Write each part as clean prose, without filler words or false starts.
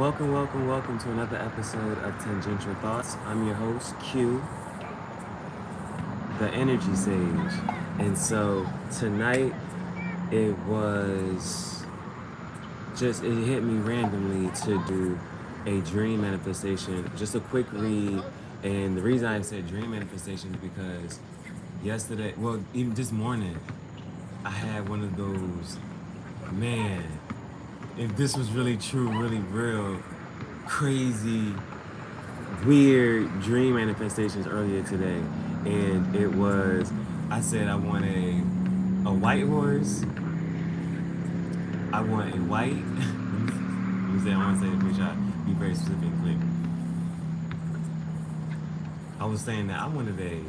Welcome to another episode of Tangential Thoughts. I'm your host, Q, the Energy Sage. And so tonight it was it hit me randomly to do a dream manifestation, just a quick read. And the reason I said dream manifestation is because yesterday, well, even this morning, I had one of those, man, if this was really true, really real, crazy, weird dream manifestations earlier today. And it was, I said I want a white horse. I want a white, let me say, I want to say it, which I be very specific and clear. I was saying that I wanted a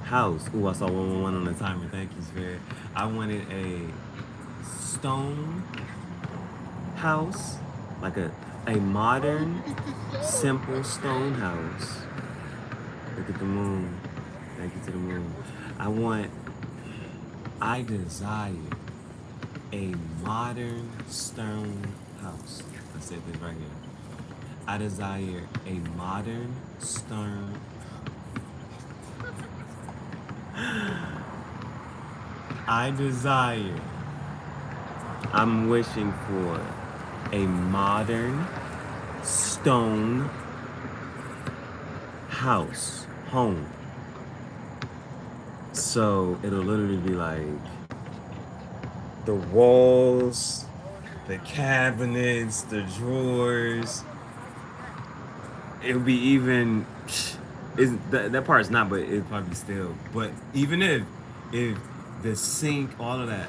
house. Ooh, I saw 111 on the timer. Thank you, Spirit. I wanted a stone house, like a modern, simple stone house. Look at the moon. Thank you to the moon. I desire a modern stone house. Let's say this right here. I desire a modern stone. I'm wishing for a modern stone house, home. So it'll literally be like the walls, the cabinets, the drawers. It'll be even, that part's not, but it'll probably still. But even if the sink, all of that,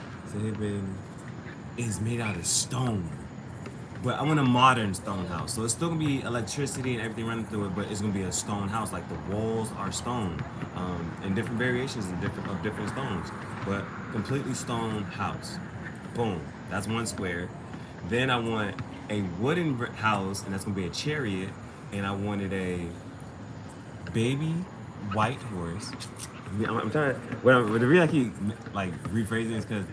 is made out of stone. But I want a modern stone house. So it's still gonna be electricity and everything running through it, but it's gonna be a stone house. Like the walls are stone, and different variations of different stones, but completely stone house. Boom. That's one square. Then I want a wooden house, and that's gonna be a chariot. And I wanted a baby white horse. I'm trying to. The reason I keep like rephrasing is because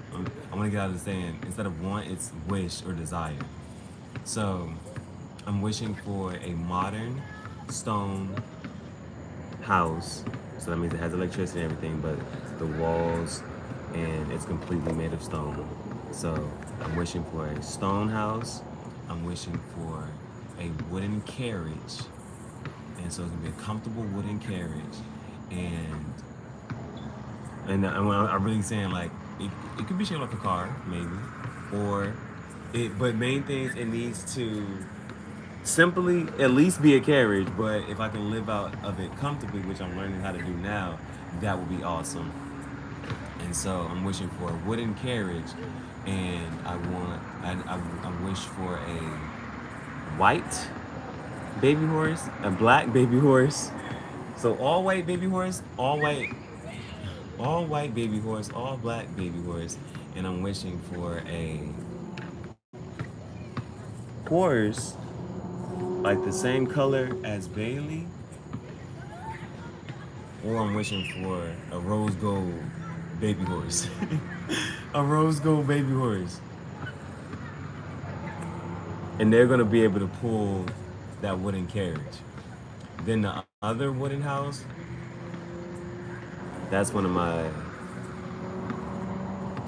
I want to get out of the saying, instead of want, it's wish or desire. So I'm wishing for a modern stone house. So that means it has electricity and everything, but the walls and it's completely made of stone. So I'm wishing for a stone house. I'm wishing for a wooden carriage. And so it's gonna be a comfortable wooden carriage. And I'm really saying, like, it could be shaped like a car, maybe, but main things, it needs to simply at least be a carriage. But if I can live out of it comfortably, which I'm learning how to do now, that would be awesome. And so I'm wishing for a wooden carriage, and I wish for a white baby horse, a black baby horse. So all white baby horse, all white baby horse, all black baby horse, and I'm wishing for a horse like the same color as Bailee, or I'm wishing for a rose gold baby horse. A rose gold baby horse. And they're gonna be able to pull that wooden carriage. Then the other wooden house, that's one of my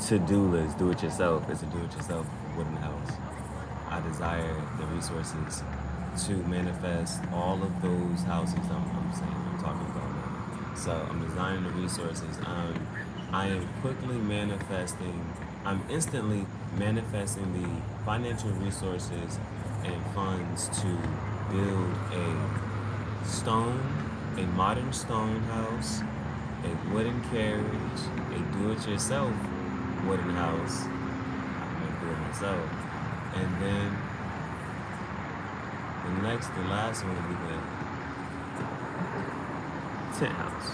to-do lists. Do it yourself. It's a do-it-yourself wooden house. I desire the resources to manifest all of those houses I'm talking about now. So I'm designing the resources. I am quickly manifesting. I'm instantly manifesting the financial resources and funds to build a modern stone house, a wooden carriage, a do-it-yourself wooden house. I'm gonna do it myself. And then the last one will be the tent house.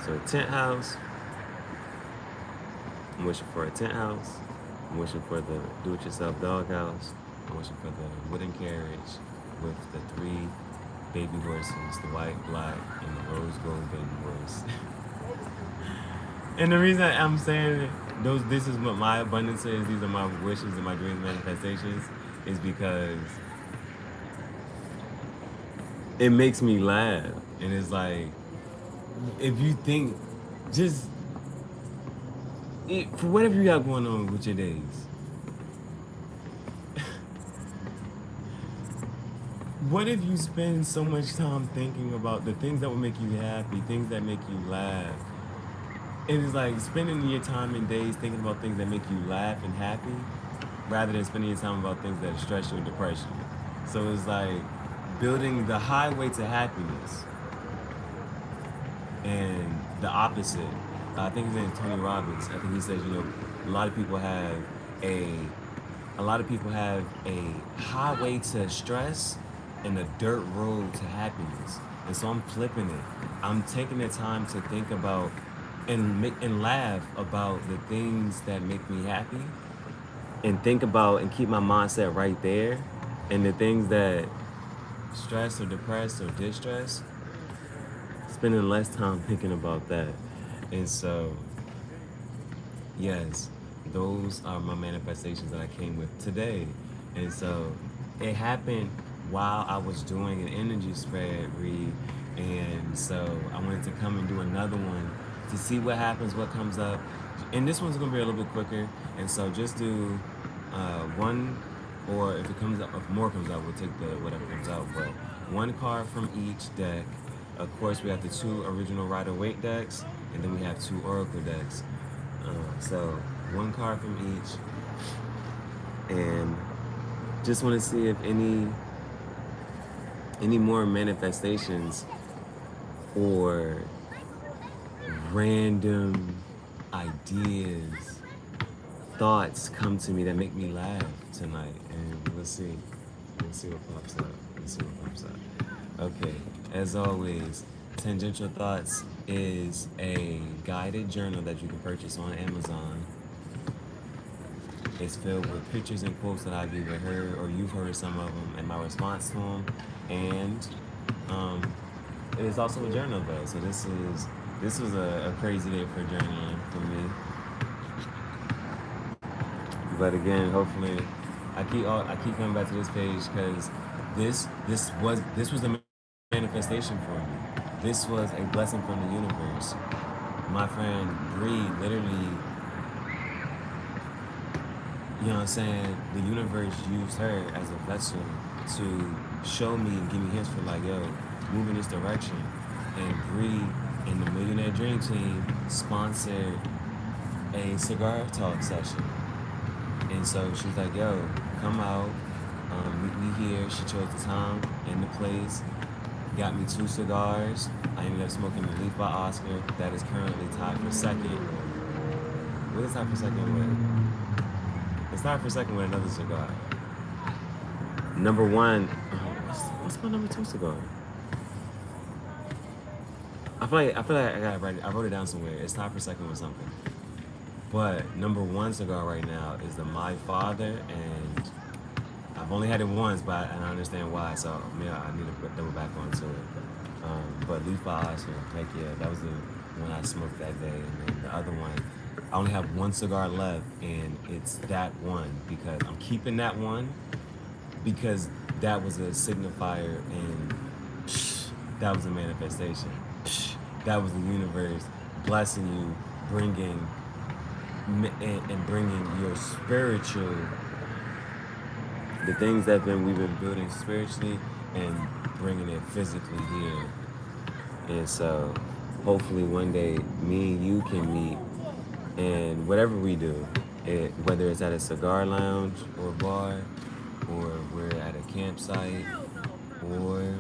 So a tent house, I'm wishing for a tent house. I'm wishing for the do-it-yourself dog house. I'm wishing for the wooden carriage with the 3 baby horses, the white, black, and the rose gold baby horse. And the reason I'm saying this is what my abundance is, these are my wishes and my dreams manifestations, is because it makes me laugh. And it's like, if you think, just, for whatever you got going on with your days, what if you spend so much time thinking about the things that will make you happy, things that make you laugh? It is like spending your time and days thinking about things that make you laugh and happy, rather than spending your time about things that stress you and depress you. So it's like building the highway to happiness and the opposite. I think his name is Tony Robbins. I think he says, a lot of people have a a lot of people have a highway to stress and a dirt road to happiness. And so I'm flipping it. I'm taking the time to think about and laugh about the things that make me happy, and think about and keep my mindset right there. And the things that stress or depress or distress, spending less time thinking about that. And so, yes, those are my manifestations that I came with today. And so it happened while I was doing an energy spread read. And so I wanted to come and do another one to see what happens, what comes up. And this one's gonna be a little bit quicker. And so just do one, or if it comes up, if more comes out, we'll take the whatever comes out. But one card from each deck. Of course, we have the 2 original Rider-Waite decks, and then we have 2 Oracle decks. So one card from each, and just want to see if any more manifestations or random ideas, thoughts come to me that make me laugh tonight. And let's see what pops up. Let's see what pops up. Okay, as always, Tangential Thoughts is a guided journal that you can purchase on Amazon. It's filled with pictures and quotes that I've either heard or you've heard some of them and my response to them. And it is also a journal though. So this was a crazy day for journaling for me. But again, hopefully, I keep coming back to this page because this was the manifestation for me. This was a blessing from the universe. My friend Bree literally, you know what I'm saying, the universe used her as a vessel to show me and give me hints for like, yo, move in this direction. And Bree and the Millionaire Dream Team sponsored a cigar talk session. And so she was like, yo, come out, meet me here. She chose the time and the place, got me 2 cigars. I ended up smoking the Leaf by Oscar. That is currently tied for second. What is tied for second with? It's tied for second with another cigar. Number 1, what's my number 2 cigar? I feel like I wrote it down somewhere. It's tied for second with something. But number 1 cigar right now is the My Father, and I've only had it once, but I understand why. So I need to double back onto it. But Leaf by Oscar, heck yeah, that was the one I smoked that day. And then the other one, I only have 1 cigar left, and it's that one because I'm keeping that one because that was a signifier, and that was a manifestation. That was the universe blessing you, bringing your spiritual, the things that we've been building spiritually, and bringing it physically here. And so hopefully one day me and you can meet, and whatever we do, whether it's at a cigar lounge or bar, or we're at a campsite, or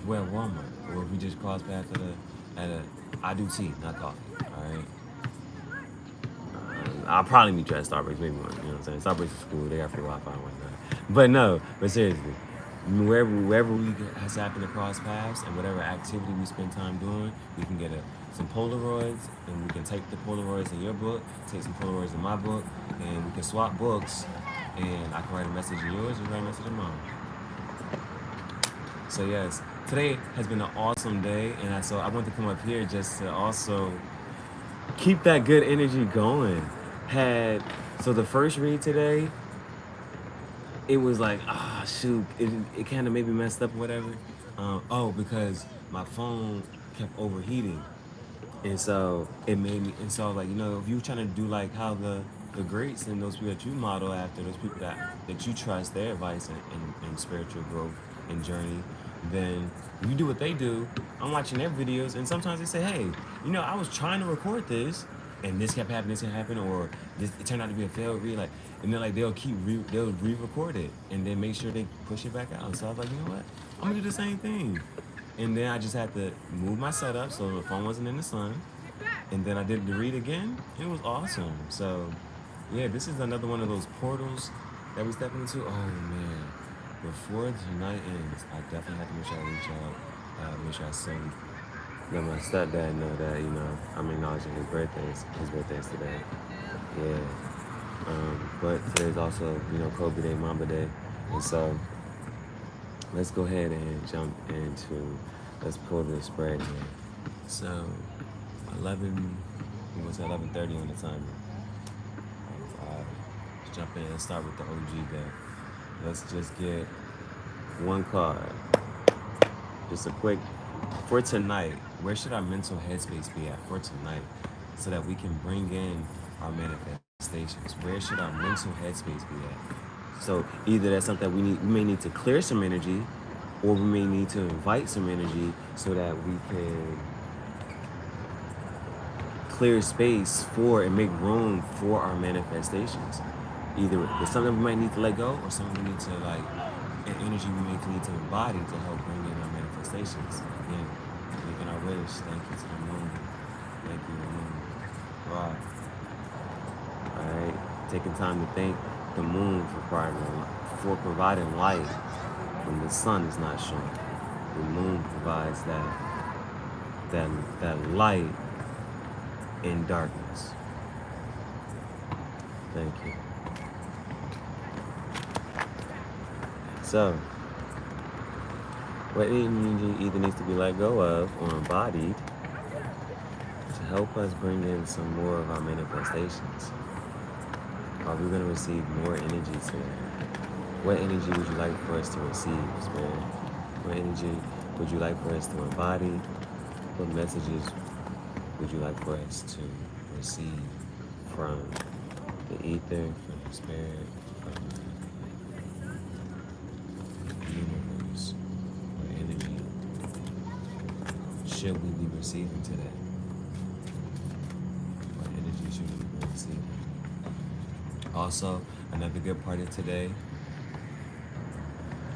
we're at Walmart, or if we just cross paths I do tea, not coffee, all right? I'll probably meet you at Starbucks, maybe one. You know what I'm saying? Starbucks is cool. They got free Wi-Fi and whatnot. But seriously, wherever we has happened to cross paths, and whatever activity we spend time doing, we can get some Polaroids, and we can take the Polaroids in your book, take some Polaroids in my book, and we can swap books, and I can write a message in yours, you write a message in mine. So yes, today has been an awesome day, and so I want to come up here just to also keep that good energy going. So the first read today, it was like, shoot, it kind of maybe messed up or whatever. Because my phone kept overheating. And so it made me, and so like, if you trying to do like how the greats and those people that you model after, those people that you trust their advice and spiritual growth and journey, then you do what they do. I'm watching their videos, and sometimes they say, hey, I was trying to record this, and this kept happening, this kept happening, or it turned out to be a failed read, like, and then like they'll re-record it, and then make sure they push it back out. So I was like, you know what? I'm gonna do the same thing. And then I just had to move my setup so the phone wasn't in the sun. And then I did the read again. It was awesome. So, yeah, this is another one of those portals that we step into. Oh, man. Before tonight ends, I definitely have to make sure I reach out. Make sure I send, let my stepdad know that, I'm acknowledging his birthday. His birthday is today. Yeah. But today's also, Kobe Day, Mamba Day. And so, let's go ahead and jump into, let's pull the spread here. So, 11:30 on the timer. Let's jump in and start with the OG deck. Let's just get one card. Just a quick, for tonight, where should our mental headspace be at for tonight so that we can bring in our manifestations? Where should our mental headspace be at? So either that's something we may need to clear some energy, or we may need to invite some energy so that we can clear space for and make room for our manifestations. Either it's something we might need to let go, or something we need to an energy we may need to embody to help bring in our manifestations. Again, making our wish. Thank you to the moon. Thank you, moon. Wow. All right. Taking time to thank the moon for providing light when the sun is not showing. The moon provides that light in darkness. Thank you. So, what energy either needs to be let go of or embodied to help us bring in some more of our manifestations? Are we going to receive more energy today? What energy would you like for us to receive, Spirit? What energy would you like for us to embody? What messages would you like for us to receive from the ether, from the spirit, from the universe? What energy should we be receiving today? What energy should we be receiving? Also, another good part of today,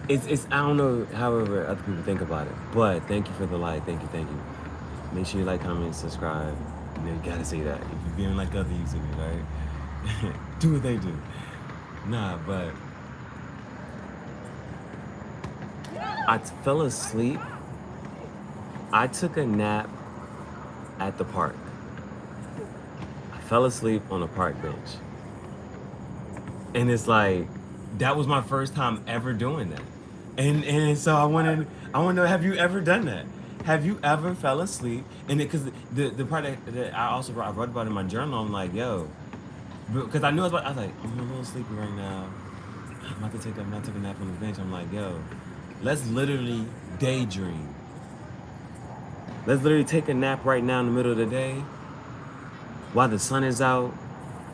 it's I don't know however other people think about it, but thank you for the like, thank you. Make sure you like, comment, subscribe. And then you gotta say that. If you're being like other YouTubers, right? Do what they do. Nah, but I fell asleep. I took a nap at the park. I fell asleep on a park bench. And it's like, that was my first time ever doing that. And so I want to know, have you ever done that? Have you ever fell asleep? And because the part that I wrote about in my journal, I'm like, yo, because I knew I was like, I'm a little sleepy right now. I'm about to take a nap on the bench. I'm like, yo, let's literally daydream. Let's literally take a nap right now in the middle of the day while the sun is out.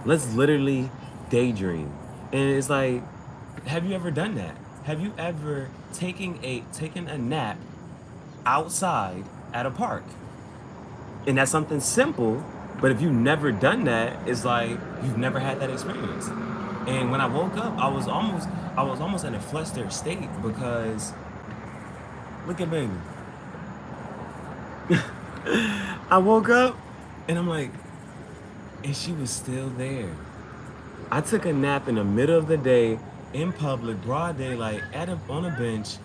Let's literally daydream. And it's like, have you ever done that? Have you ever taken a nap outside at a park? And that's something simple, but if you've never done that, it's like you've never had that experience. And when I woke up, I was almost in a flustered state because look at baby. I woke up and I'm like, and she was still there. I took a nap in the middle of the day, in public, broad daylight, on a bench.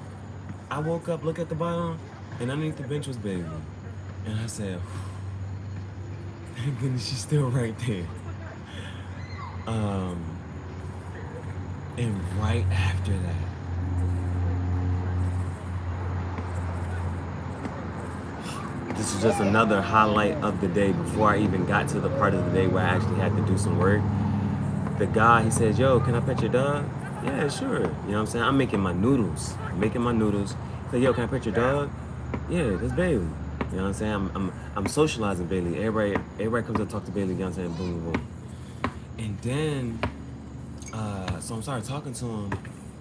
I woke up, look at the bottom, and underneath the bench was baby. And I said, thank goodness she's still right there. And right after that, this is was just another highlight of the day before I even got to the part of the day where I actually had to do some work. The guy, he says, yo, can I pet your dog? Yeah, sure. You know what I'm saying? I'm making my noodles. He said, yo, can I pet your dog? Yeah, that's Bailee. You know what I'm saying? I'm socializing Bailee. Everybody comes up to talk to Bailee, you know what I'm saying? Boom, boom, boom. And then, so I'm started talking to him,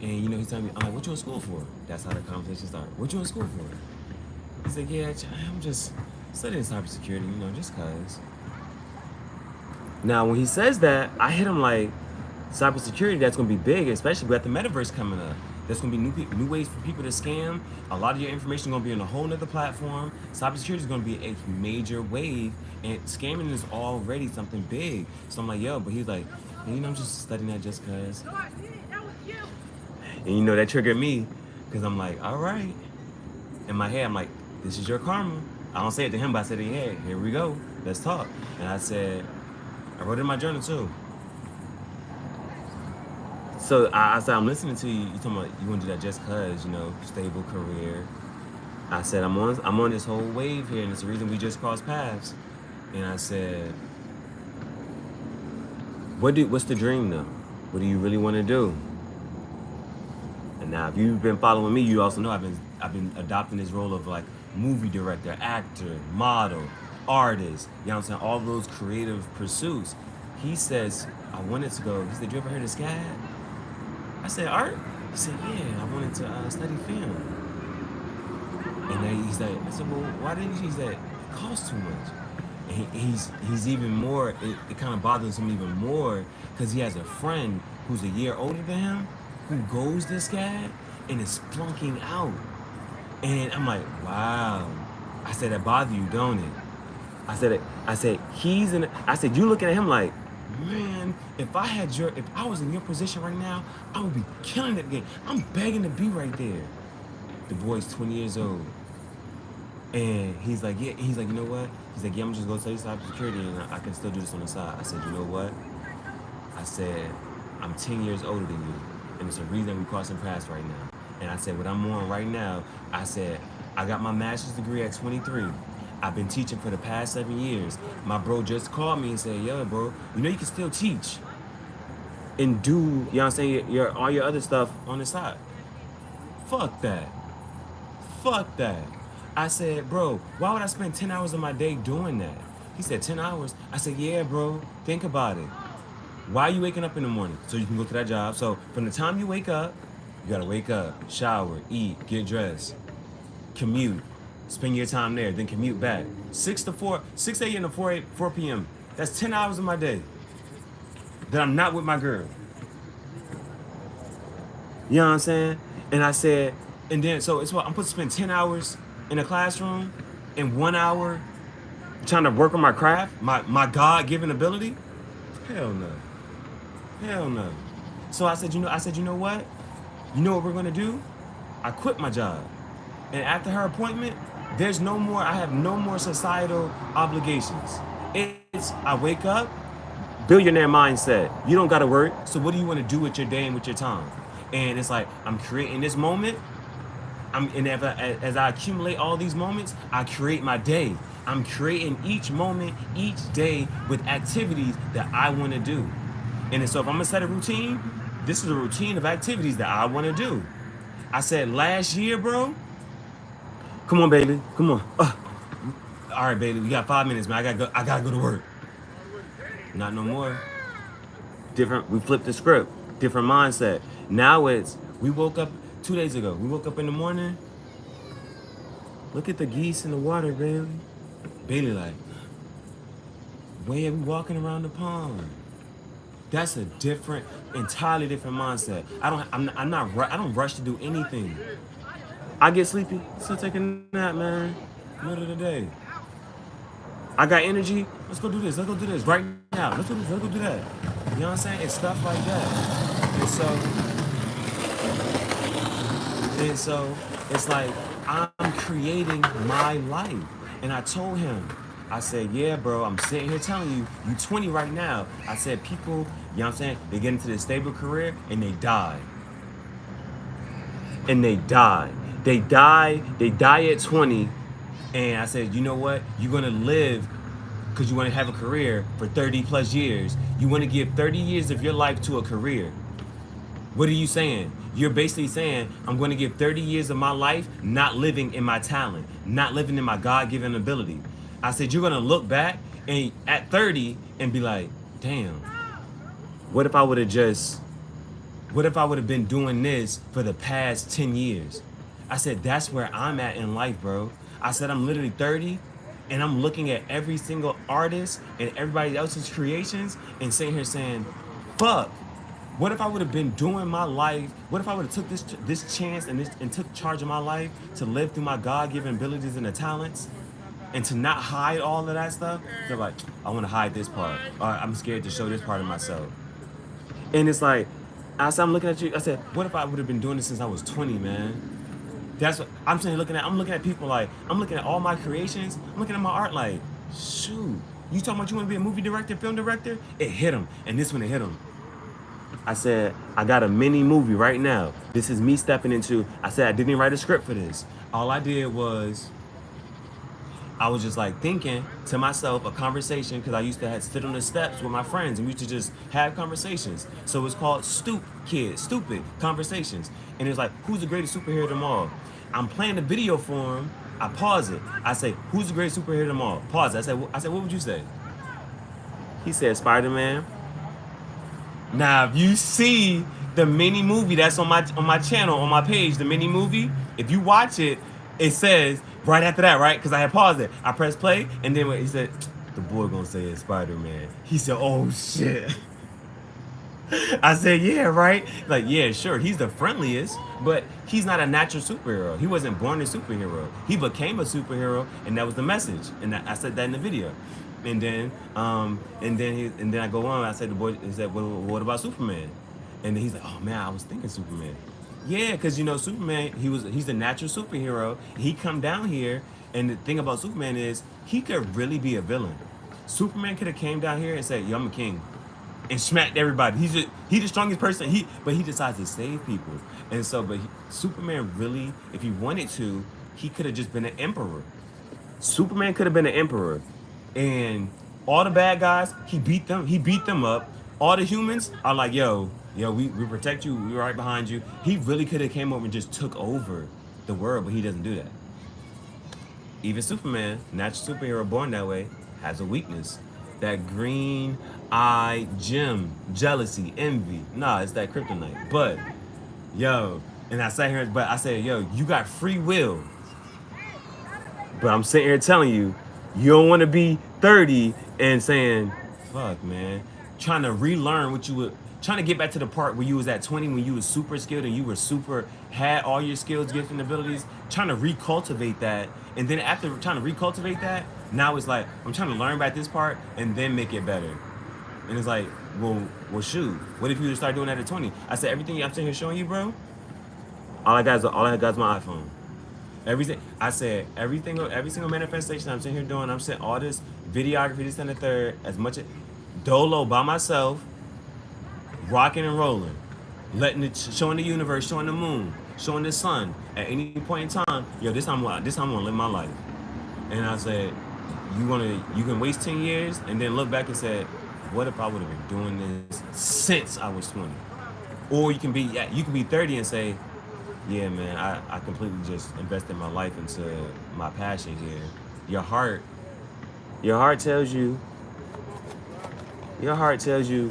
and you know, he's telling me, I'm like, what you in school for? That's how the conversation started. What you in school for? He's like, yeah, I'm just studying cybersecurity, you know, just cause. Now, when he says that, I hit him like, cybersecurity, that's gonna be big, especially with the metaverse coming up. There's gonna be new ways for people to scam. A lot of your information is gonna be on a whole nother platform. Cybersecurity is gonna be a major wave, and scamming is already something big. So I'm like, yo, but he's like, you know, I'm just studying that just cause. And you know, that triggered me, because I'm like, all right. In my head, I'm like, this is your karma. I don't say it to him, but I said, hey, here we go. Let's talk. And I said, I wrote it in my journal too. So I said, I'm listening to you. You talking about you want to do that just cause, you know, stable career. I said, I'm on this whole wave here, and it's the reason we just crossed paths. And I said, what's the dream though? What do you really want to do? And now, if you've been following me, you also know I've been adopting this role of like movie director, actor, model, artist. You know what I'm saying? All those creative pursuits. He says, I wanted to go. He said, you ever heard of SCAD? I said, art? He said, yeah, I wanted to study film. And then he's like, I said, well, why didn't you? He said, it costs too much. And he's even more, it kind of bothers him even more because he has a friend who's a year older than him who goes to SCAD and is flunking out. And I'm like, wow. I said, that bother you, don't it? I said, you looking at him like, man, if I was in your position right now, I would be killing that game. I'm begging to be right there. The boy's 20 years old. And he's like, yeah, you know what? He's like, yeah, I'm just gonna study cybersecurity and I can still do this on the side. I said, you know what? I said, I'm 10 years older than you. And it's a reason we crossing paths right now. And I said, what I'm on right now, I said, I got my master's degree at 23. I've been teaching for the past 7 years. My bro just called me and said, yo, bro, you know you can still teach and do, you know what I'm saying, all your other stuff on the side. Fuck that. Fuck that. I said, bro, why would I spend 10 hours of my day doing that? He said, 10 hours? I said, yeah, bro, think about it. Why are you waking up in the morning? So you can go to that job. So from the time you wake up, you gotta wake up, shower, eat, get dressed, commute. Spend your time there, then commute back. 6 a.m. to 4 p.m. That's 10 hours of my day that I'm not with my girl. You know what I'm saying? And I said, and then, so it's what, I'm supposed to spend 10 hours in a classroom and 1 hour trying to work on my craft, my God-given ability? Hell no. Hell no. So I said, you know what? You know what we're gonna do? I quit my job. And after her appointment, I have no more societal obligations. It's, I wake up, billionaire mindset. You don't gotta work, so what do you wanna do with your day and with your time? And it's like, I'm creating this moment, as I accumulate all these moments, I create my day. I'm creating each moment, each day with activities that I wanna do. And so if I'm gonna set a routine, this is a routine of activities that I wanna do. I said last year, bro, come on, Bailee. Come on. All right, Bailee. We got 5 minutes, man. I gotta go to work. Not no more. Different. We flipped the script. Different mindset. Now we woke up 2 days ago. We woke up in the morning. Look at the geese in the water, Bailee. Bailee like, why are we walking around the pond? That's a entirely different mindset. I don't rush to do anything. I get sleepy, still take a nap, man. Middle of the day. I got energy, let's go do this right now. Let's go do that. You know what I'm saying? It's stuff like that. And so it's like I'm creating my life. And I told him, I said, yeah, bro, I'm sitting here telling you, you 20 right now. I said people, you know what I'm saying, they get into this stable career and they die. They die at 20 And I said, you know what? You're gonna live because you want to have a career for 30 plus years. You want to give 30 years of your life to a career. What are you saying? You're basically saying, I'm going to give 30 years of my life not living in my talent, not living in my God-given ability. I said, you're going to look back and at 30 and be like, damn, what if I would have just, what if I would have been doing this for the past 10 years? I said, that's where I'm at in life, bro. I said, I'm literally 30 and I'm looking at every single artist and everybody else's creations and sitting here saying, fuck, what if I would have been doing my life? What if I would have took this chance and took charge of my life to live through my God-given abilities and the talents, and to not hide all of that stuff? They're like, I want to hide this part. Or I'm scared to show this part of myself. And it's like, I said, I'm looking at you. I said, what if I would have been doing this since I was 20, man? That's what I'm saying. I'm looking at people like, I'm looking at all my creations. I'm looking at my art like, shoot, you talking about you want to be a movie director, film director? It hit him, and this one it hit him. I said, I got a mini movie right now. This is me stepping into, I said, I didn't write a script for this. All I did was, I was just like thinking to myself a conversation, because I used to have sit on the steps with my friends and we used to just have conversations. So it's called Stupid Conversations. And it's like, who's the greatest superhero of them all? I'm playing the video for him. I pause it. I say, who's the greatest superhero of them all? Pause it. I said, what would you say? He said, Spider-Man. Now, if you see the mini movie that's on my channel, on my page, the mini movie, if you watch it, it says right after that, right? Because I had paused it. I pressed play, and then when he said, the boy gonna say it's Spider-Man. He said, oh shit. I said, yeah, right? Like, yeah, sure, he's the friendliest, but he's not a natural superhero. He wasn't born a superhero. He became a superhero, and that was the message. And I said that in the video. And then I go on. I said, the boy, he said, well, what about Superman? And then he's like, oh man, I was thinking Superman. Yeah, because you know Superman, he's a natural superhero. He come down here, and the thing about Superman is he could really be a villain. Superman could have came down here and said, yo, I'm a king, and smacked everybody. He's the strongest person. But he decides to save people. And so, Superman really, if he wanted to, he could have just been an emperor. Superman could have been an emperor. And all the bad guys, he beat them up. All the humans are like, yo, we protect you, we're right behind you. He really could have came over and just took over the world, but he doesn't do that. Even Superman, natural superhero born that way, has a weakness. That green eye gem, jealousy, envy. Nah, it's that kryptonite. But, yo, and I sat here, but I said, yo, you got free will. But I'm sitting here telling you, you don't want to be 30 and saying, fuck, man, trying to relearn what you would, trying to get back to the part where you was at 20 when you was super skilled and you were had all your skills, gifts, and abilities, trying to recultivate that. And then after trying to recultivate that, now it's like, I'm trying to learn about this part and then make it better. And it's like, well, shoot, what if you just start doing that at 20? I said, everything I'm sitting here showing you, bro, all I got is my iPhone. Everything I said, every single manifestation I'm sitting here doing, I'm saying all this videography, this and the third, as much as dolo by myself, rocking and rolling, letting it, showing the universe, showing the moon, showing the sun. At any point in time, yo, this time I'm gonna live my life. And I said, you can waste 10 years and then look back and say, what if I would have been doing this since I was 20? Or you can be 30 and say, yeah, man, I completely just invested my life into my passion here. Your heart tells you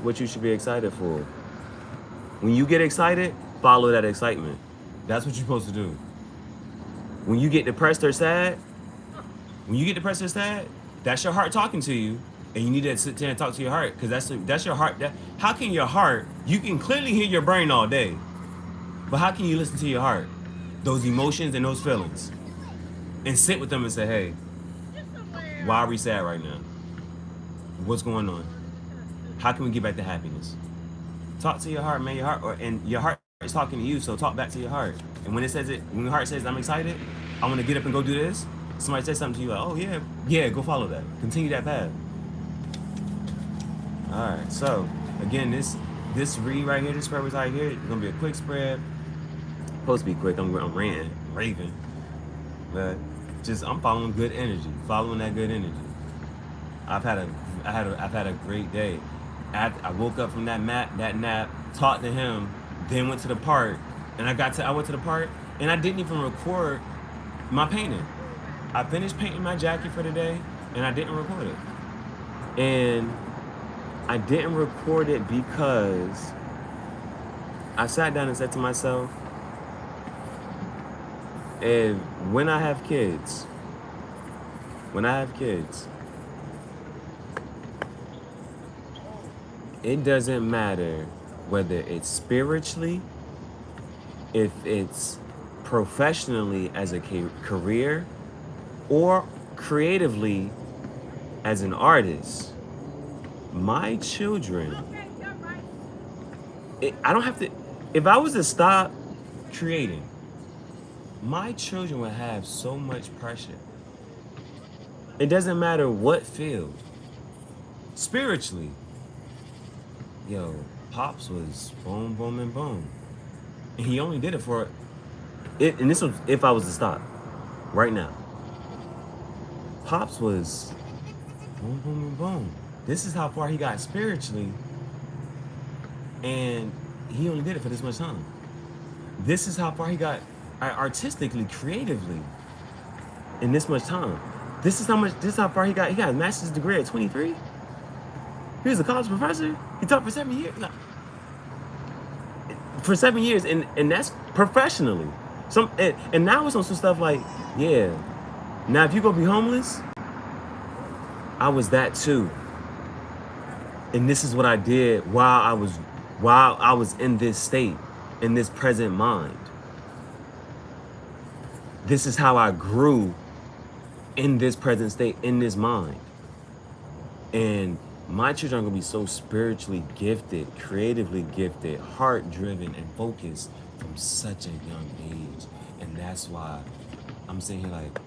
what you should be excited for. When you get excited, follow that excitement. That's what you're supposed to do. When you get depressed or sad, that's your heart talking to you, and you need to sit there and talk to your heart, because that's your heart. How can your heart? You can clearly hear your brain all day. But how can you listen to your heart, those emotions and those feelings, and sit with them and say, hey, why are we sad right now? What's going on? How can we get back to happiness? Talk to your heart, man. And your heart is talking to you, so talk back to your heart. And when your heart says, I'm excited, I want to get up and go do this, somebody says something to you like, oh yeah, go follow that. Continue that path. All right, so again, this read right here, this spread was right here, it's gonna be a quick spread. Supposed to be quick. I'm ranting, raving, but just I'm following good energy, following that good energy. I've had a great day. I woke up from that nap, talked to him, then went to the park, and I went to the park, and I didn't even record my painting. I finished painting my jacket for the day, and I didn't record it. And I didn't record it because I sat down and said to myself, if when I have kids, it doesn't matter whether it's spiritually, if it's professionally as a career, or creatively as an artist. My children, I don't have to, if I was to stop creating, my children would have so much pressure. It doesn't matter what field. Spiritually, yo, Pops was boom, boom, and boom. And he only did it for it. And this was if I was to stop right now. Pops was boom, boom, and boom. This is how far he got spiritually. And he only did it for this much time. This is how far he got artistically, creatively in this much time. This is how far he got a master's degree at 23. He was a college professor. He taught for 7 years. No. For 7 years, and that's professionally. And now it's on some stuff like, yeah. Now if you go be homeless, I was that too. And this is what I did while I was in this state, in this present mind. This is how I grew in this present state, in this mind. And my children are gonna be so spiritually gifted, creatively gifted, heart-driven, and focused from such a young age. And that's why I'm saying here, like,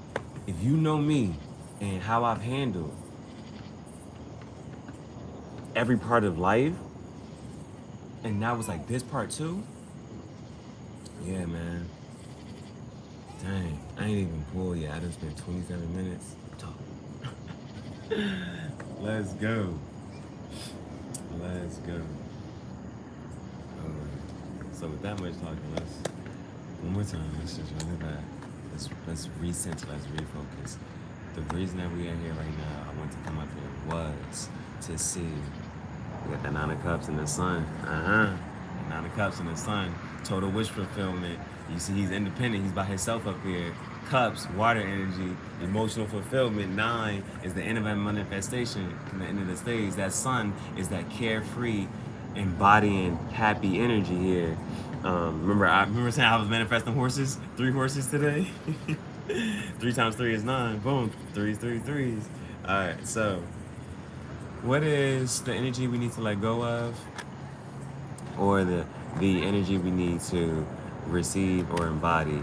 if you know me and how I've handled every part of life, and now it's like this part too, yeah, man. Dang, I ain't even pulled yet. I done spent 27 minutes talking. Let's go. Let's go. So with that much talking, one more time, let's just run it back. Let's recenter, let's refocus. The reason that we are here right now, I want to come up here was to see, we got the 9 of Cups in the sun. The 9 of Cups in the sun. Total wish fulfillment. You see he's independent, he's by himself up here. Cups, water energy, emotional fulfillment. 9 is the end of that manifestation, from the end of the stage. That sun is that carefree, embodying happy energy here. Remember saying I was manifesting horses, 3 horses today? 3 times 3 is 9. Boom, 3's 3 3's. All right, so what is the energy we need to let go of, or the energy we need to receive or embody,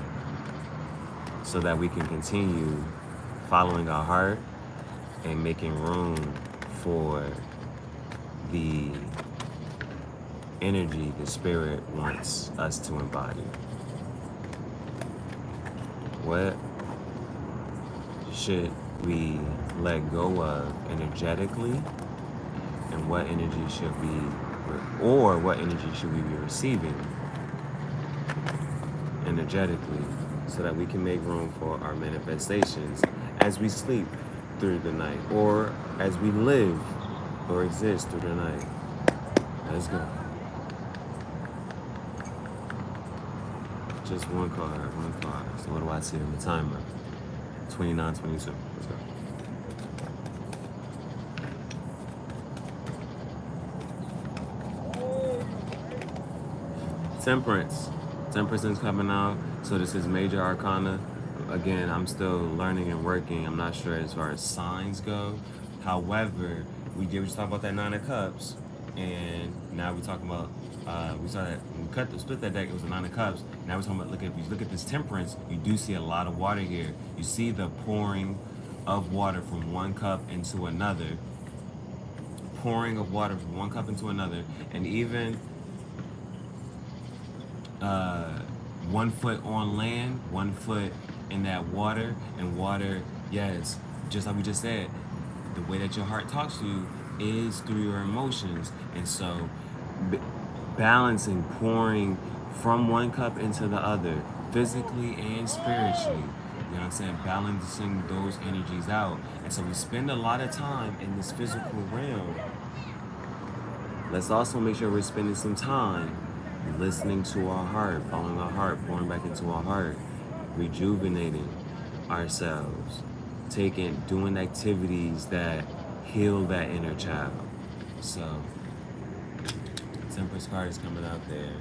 so that we can continue following our heart and making room for the energy the spirit wants us to embody? What should we let go of energetically, and what energy should we be receiving energetically, so that we can make room for our manifestations as we sleep through the night, or as we live or exist through the night. Let's go. Just one card. So what do I see on the timer? 29:22. Let's go. Temperance. Temperance is coming out. So this is major arcana. Again, I'm still learning and working. I'm not sure as far as signs go. However, we just talked about that 9 of Cups, and now we're talking about split that deck. It was the 9 of Cups. Now we're talking about, if you look at this temperance, you do see a lot of water here. You see the pouring of water from one cup into another. Pouring of water from one cup into another, and even 1 foot on land, 1 foot in that water. And water, yes, just like we just said, the way that your heart talks to you is through your emotions. And so balancing, pouring from one cup into the other, physically and spiritually. You know what I'm saying? Balancing those energies out. And so we spend a lot of time in this physical realm. Let's also make sure we're spending some time listening to our heart, following our heart, pouring back into our heart, rejuvenating ourselves, doing activities that heal that inner child. So, Temperance card is coming out there.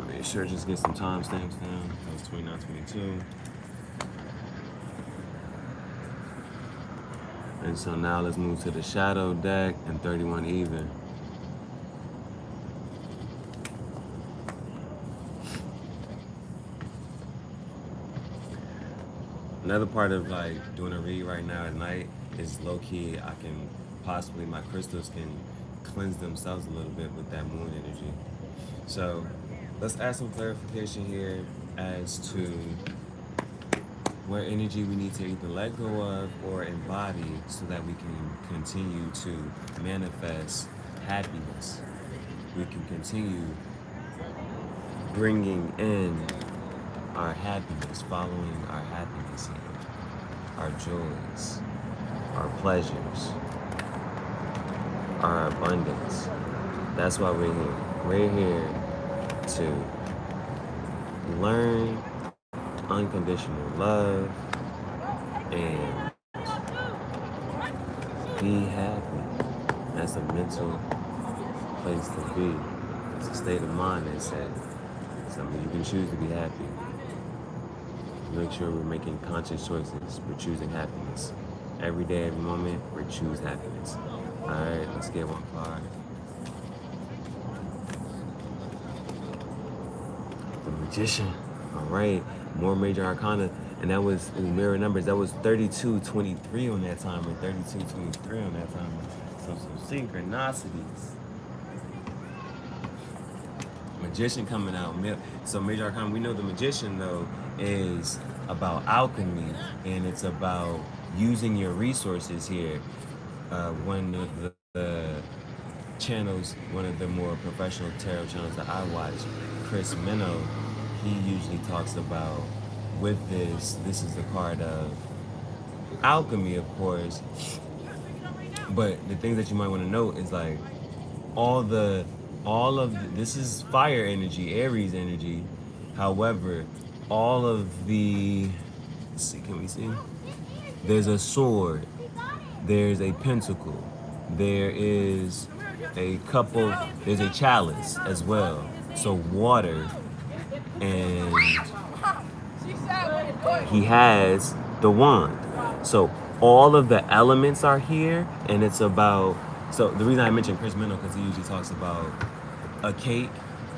Make sure just get some timestamps down. That was 2922. And so now let's move to the shadow deck and 31 even. Another part of like doing a read right now at night is low key, I can possibly, my crystals can cleanse themselves a little bit with that moon energy. So let's add some clarification here as to what energy we need to either let go of or embody so that we can continue to manifest happiness. We can continue bringing in our happiness, following our happiness here, our joys, our pleasures, our abundance. That's why we're here. We're here to learn unconditional love and be happy. That's a mental place to be. It's a state of mind that said, you can choose to be happy. Make sure we're making conscious choices. We're choosing happiness. Every day, every moment, we choose happiness. All right, let's get one card. The Magician. All right, more major arcana. And that was in mirror numbers. That was 3223 on that timer. 3223 on that timer. So some synchronicities. Magician coming out. So major arcana, we know the Magician though is about alchemy, and it's about using your resources here. One of the channels, one of the more professional tarot channels that I watch, Chris Minnow, he usually talks about with this is the card of alchemy, of course, but the things that you might want to note is like this is fire energy, Aries energy. However, all of the, let's see, can we see? There's a sword, there's a pentacle, there is a couple, there's a chalice as well. So water, and he has the wand. So all of the elements are here, and it's about, so the reason I mentioned Chris Minnow, because he usually talks about a cake,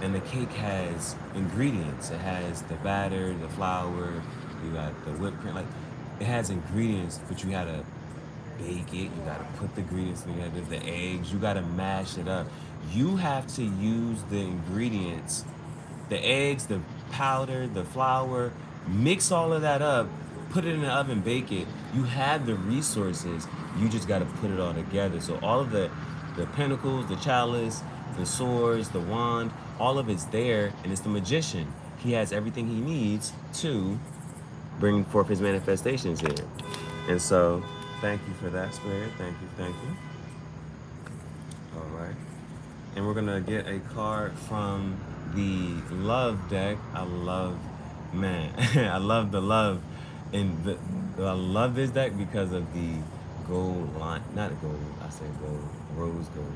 and the cake has ingredients. It has the batter, the flour, you got the whipped cream. Like, it has ingredients, but you gotta bake it. You gotta put the ingredients together. The eggs, you gotta mash it up. You have to use the ingredients, the eggs, the powder, the flour, mix all of that up, put it in the oven, bake it. You have the resources. You just gotta put it all together. So all of the pentacles, the chalice, the swords, the wand, all of it's there, and it's the Magician. He has everything he needs to bring forth his manifestations here. And so, thank you for that, Spirit. Thank you. All right. And we're gonna get a card from the love deck. I love the love. And I love this deck because of the gold line, not gold, I say gold, rose gold.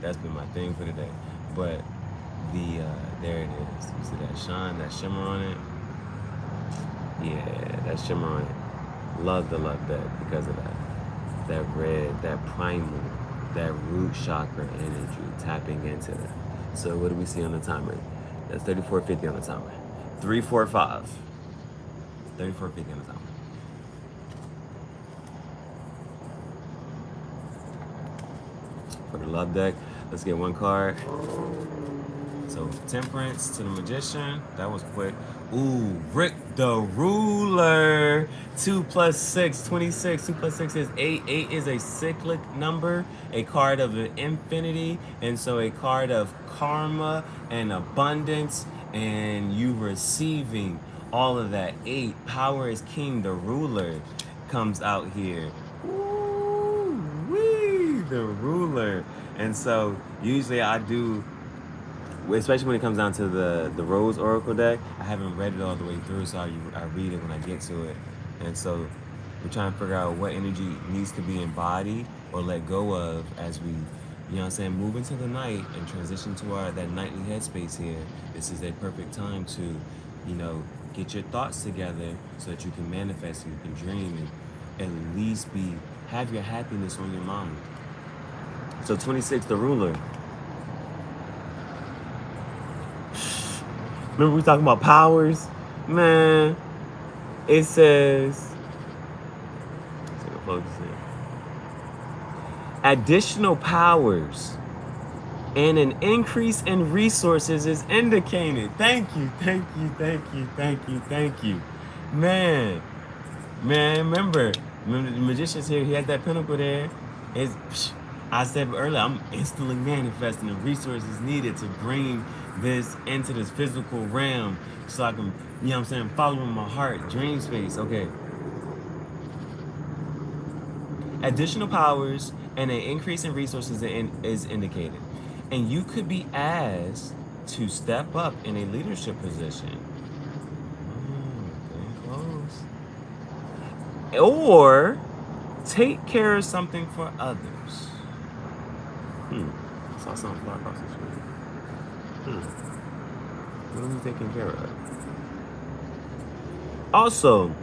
That's been my thing for today. But there it is. You see that shine, that shimmer on it? Yeah, that shimmer on it. Love the love deck because of that. That red, that primal, that root chakra energy, tapping into that. So what do we see on the timer? That's 3450 on the timer. 345. 3450 on the timer. For the love deck, let's get one card. So temperance to the magician. That was quick. Ooh, Rick the ruler. 2 plus 6, 26. 2 plus 6 is 8. 8 is a cyclic number, a card of the infinity, and so a card of karma and abundance, and you receiving all of that. 8, power is king, the ruler comes out here. Ooh, wee, the ruler. And so usually I do, especially when it comes down to the Rose Oracle deck, I haven't read it all the way through, so I read it when I get to it. And so we're trying to figure out what energy needs to be embodied or let go of as we, you know what I'm saying, move into the night and transition to that nightly headspace here. This is a perfect time to, you know, get your thoughts together so that you can manifest, so you can dream, and at least have your happiness on your mind. So 26, the ruler. Remember we talking about powers? Man, it says, additional powers and an increase in resources is indicated. Thank you, thank you, thank you, thank you, thank you. Man, remember the magician's here, he has that pinnacle there. I said earlier, I'm instantly manifesting the resources needed to bring this into this physical realm so I can, you know what I'm saying, following my heart, dream space. Okay. Additional powers and an increase in resources is indicated. And you could be asked to step up in a leadership position. Close. Or take care of something for others. I saw something fly across the street. What are we taking care of? Also,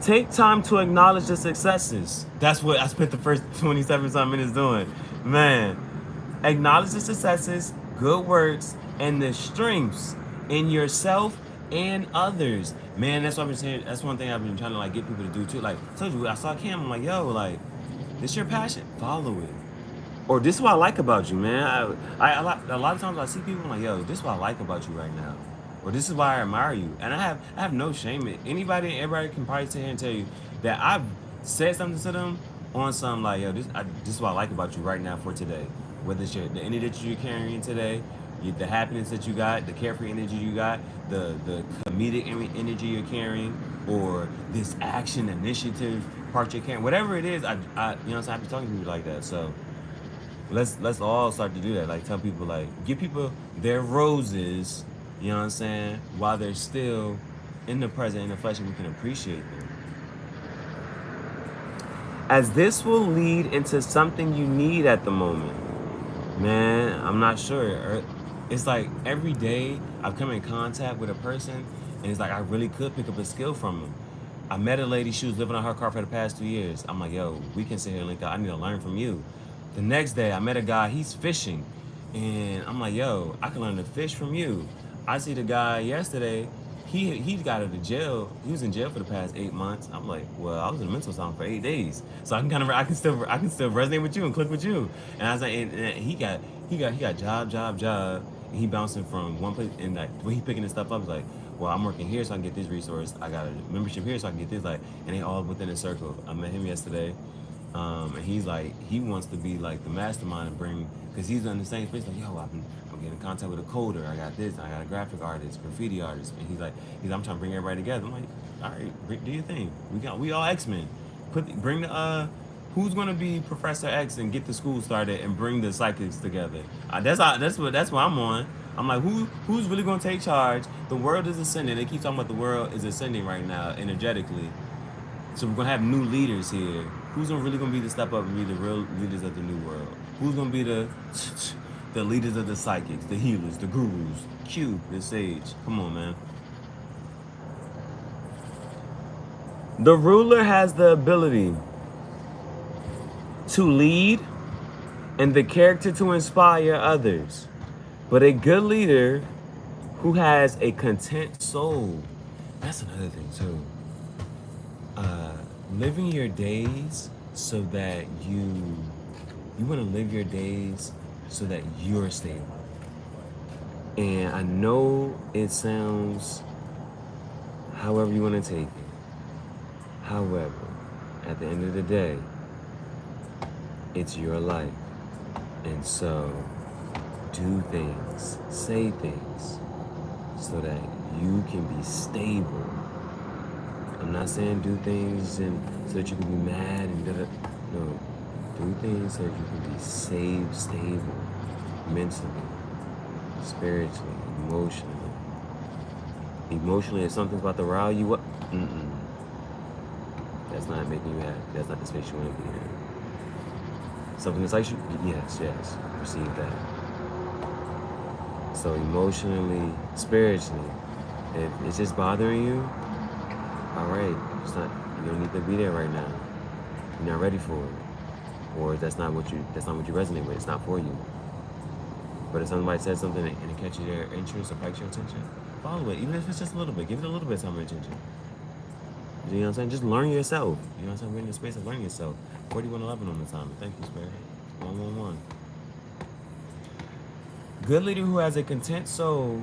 take time to acknowledge the successes. That's what I spent the first 27-some minutes doing. Man, acknowledge the successes, good works, and the strengths in yourself and others. Man, that's what I've been saying. That's one thing I've been trying to like get people to do too. Like, I told you, I saw Cam. I'm like, yo, like, this your passion. Follow it. Or this is what I like about you, man. A lot of times I see people, I'm like, yo, this is what I like about you right now. Or this is why I admire you. And I have no shame in it. Everybody can probably sit here and tell you that I've said something to them on some like, yo, this is what I like about you right now for today. Whether it's the energy that you're carrying today, the happiness that you got, the carefree energy you got, the comedic energy you're carrying, or this action initiative part you're carrying, whatever it is, you know what I'm saying, I be talking to people like that. So let's all start to do that. Like, tell people, like, give people their roses, you know what I'm saying, while they're still in the present, in the flesh, and we can appreciate them. As this will lead into something you need at the moment. Man, I'm not sure. It's like every day I've come in contact with a person, and it's like I really could pick up a skill from them. I met a lady, she was living on her car for the past 2 years. I'm like, yo, we can sit here and link up. I need to learn from you. The next day, I met a guy, he's fishing. And I'm like, yo, I can learn to fish from you. I see the guy yesterday, he got out of jail. He was in jail for the past 8 months. I'm like, well, I was in a mental asylum for 8 days. So I can still resonate with you and click with you. And I was like, and he got job. And he bouncing from one place, and like when he picking this stuff up, he's like, well, I'm working here so I can get this resource. I got a membership here so I can get this, like, and they all within a circle. I met him yesterday. And he's like, he wants to be like the mastermind and bring, because he's in the same space, like, yo, I'm getting in contact with a coder, I got this, I got a graphic artist, graffiti artist, and he's like, I'm trying to bring everybody together. I'm like, all right, do your thing. We all X-Men. Bring the who's gonna be Professor X and get the school started and bring the psychics together. That's what I'm on. I'm like, who's really gonna take charge? The world is ascending. They keep talking about the world is ascending right now energetically. So we're gonna have new leaders here. Who's really gonna be the step up and be the real leaders of the new world? Who's gonna be the leaders of the psychics, the healers, the gurus, Q, the sage? Come on, man. The ruler has the ability to lead and the character to inspire others. But a good leader who has a content soul, that's another thing too. Living your days so that you want to live your days so that you're stable. And I know it sounds however you want to take it. However, at the end of the day, it's your life. And so, do things, say things, so that you can be stable. I'm not saying do things and so that you can be mad and da-da. No, do things so that you can be safe, stable, mentally, spiritually, emotionally. Emotionally, if something's about to rile you up, that's not making you happy. That's not the space you want to be in. Something excites you? Yes, receive that. So emotionally, spiritually, if it's just bothering you, all right, it's not. You don't need to be there right now. You're not ready for it, or that's not what you resonate with. It's not for you. But if somebody says something and it catches your interest or piques your attention, follow it, even if it's just a little bit. Give it a little bit of time and attention. You know what I'm saying? Just learn yourself. You know what I'm saying? We're in the space of learning yourself. 4111 on the time. Thank you, Spirit. 111. Good leader who has a content soul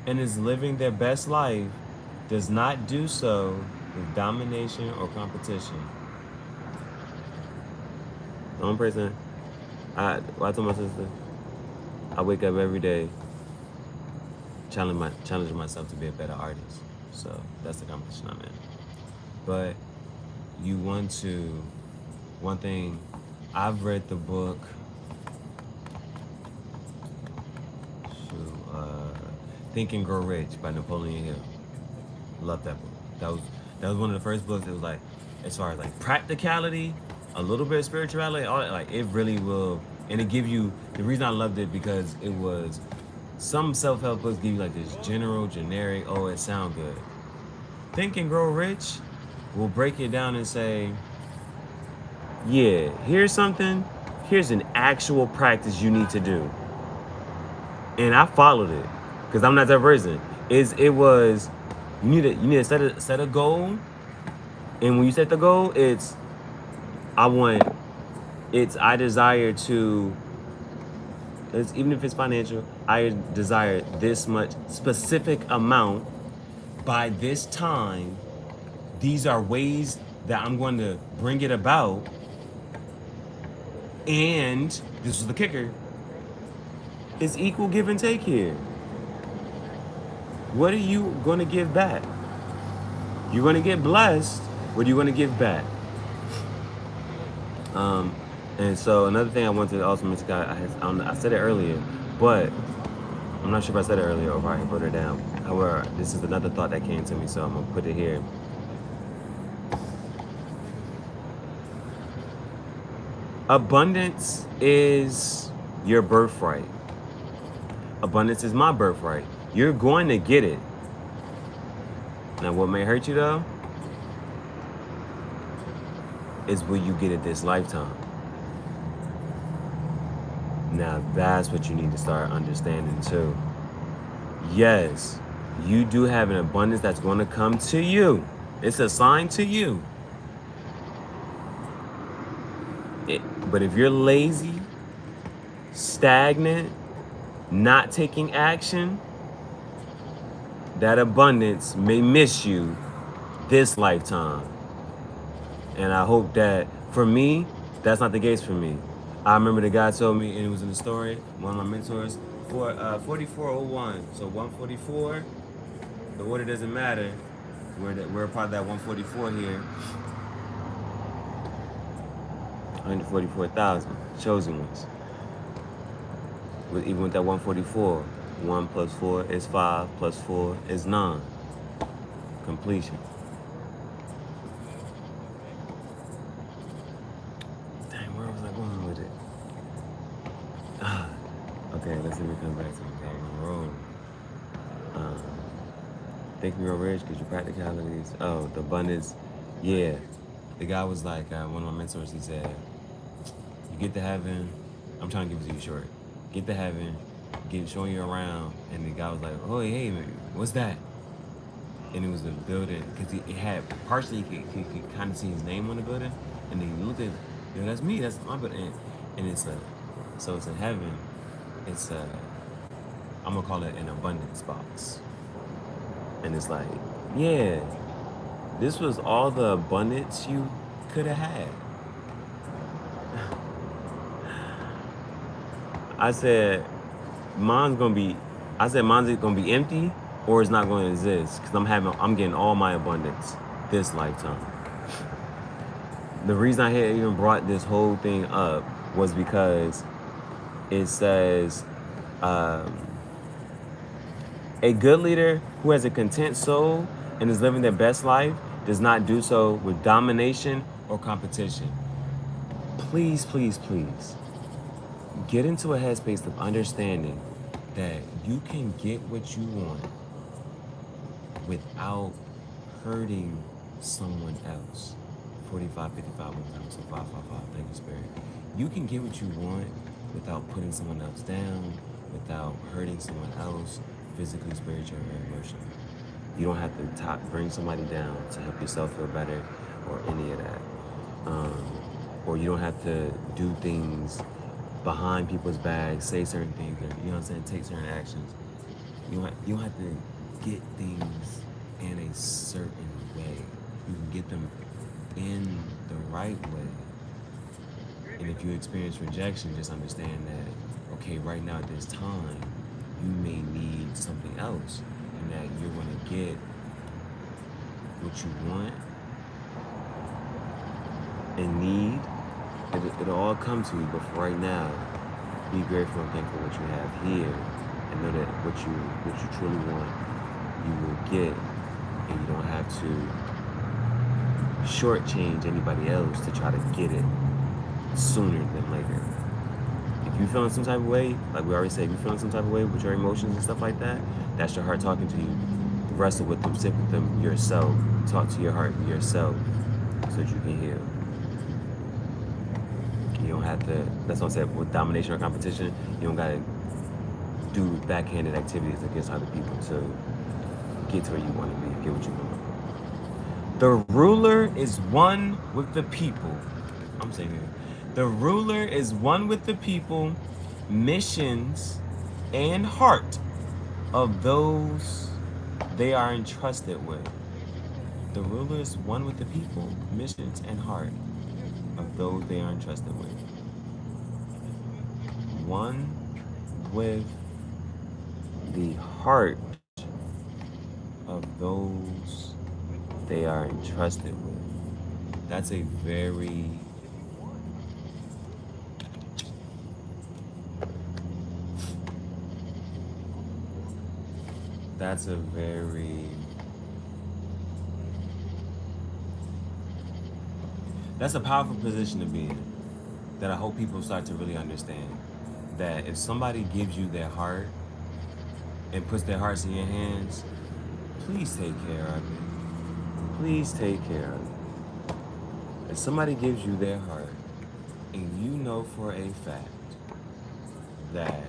and is living their best life does not do so with domination or competition. The only person I told my sister, I wake up every day challenging myself to be a better artist. So that's the competition I'm in. But you want to, one thing, I've read the book, Think and Grow Rich by Napoleon Hill. Love that book. That was one of the first books that was like, as far as like practicality, a little bit of spirituality, all that, like it really will, and it give you, the reason I loved it because it was, some self-help books give you like this generic, oh, it sound good. Think and Grow Rich will break it down and say, yeah, here's an actual practice you need to do. And I followed it because I'm not that person. It was, you need to set a goal. And when you set the goal, I desire to, even if it's financial, I desire this much specific amount by this time. These are ways that I'm going to bring it about. And this is the kicker. It's equal give and take here. What are you going to give back? You're going to get blessed. What are you going to give back? And so another thing I wanted to also mention, I said it earlier, but I'm not sure if I said it earlier or if I put it down. However, this is another thought that came to me, so I'm going to put it here. Abundance is your birthright. Abundance is my birthright. You're going to get it. Now, what may hurt you though is will you get it this lifetime? Now, that's what you need to start understanding too. Yes, you do have an abundance that's going to come to you. It's assigned to you. But if you're lazy, stagnant, not taking action, that abundance may miss you this lifetime. And I hope that, for me, that's not the case for me. I remember the guy told me, and it was in the story, one of my mentors, for 4401. So 144, the order doesn't matter. We're a part of that 144 here. 144,000 chosen ones. Even with that 144, 1 plus 4 is 5, plus 4 is 9. Completion. Dang, where was I going with it? Okay, let's see if we come back to the road. Think real rich because your practicalities. Oh, the abundance. Yeah. The guy was like, one of my mentors, he said, you get to heaven, I'm trying to give it to you short. Get to heaven, showing you around, and the guy was like, oh, hey, man, what's that? And it was a building, because it had, partially, you could kind of see his name on the building, and then you looked at it, that's me, that's my building, and it's so it's in heaven, it's I'm gonna call it an abundance box. And it's like, yeah, this was all the abundance you could have had. I said, mine's gonna be, I said mine's gonna be empty or it's not gonna exist because I'm getting all my abundance this lifetime. The reason I had even brought this whole thing up was because it says, a good leader who has a content soul and is living their best life does not do so with domination or competition. Please, please, please get into a headspace of understanding that you can get what you want without hurting someone else. 45, 55, 1 time, so 555, thank you, Spirit. You can get what you want without putting someone else down, without hurting someone else, physically, spiritually, or emotionally. You don't have to bring somebody down to help yourself feel better or any of that. Or you don't have to do things behind people's backs, say certain things, or, you know what I'm saying, take certain actions. You don't have to get things in a certain way. You can get them in the right way. And if you experience rejection, just understand that, okay, right now at this time, you may need something else, and that you're going to get what you want and need. It'll all come to you, but for right now, be grateful and thankful for what you have here, and know that what you truly want, you will get, and you don't have to shortchange anybody else to try to get it sooner than later. If you're feeling some type of way, like we already said, if you're feeling some type of way with your emotions and stuff like that, that's your heart talking to you. Wrestle with them, sit with them yourself, talk to your heart yourself so that you can heal. You don't have to, that's what I said, with domination or competition, you don't gotta do backhanded activities against other people to get to where you want to be, get what you want. The ruler is one with the people. I'm saying it. The ruler is one with the people, missions, and heart of those they are entrusted with. The ruler is one with the people, missions, and heart of those they are entrusted with. One with the heart of those they are entrusted with. That's a very that's a powerful position to be in, that I hope people start to really understand. That if somebody gives you their heart and puts their hearts in your hands, please take care of it. Please take care of it. If somebody gives you their heart and you know for a fact that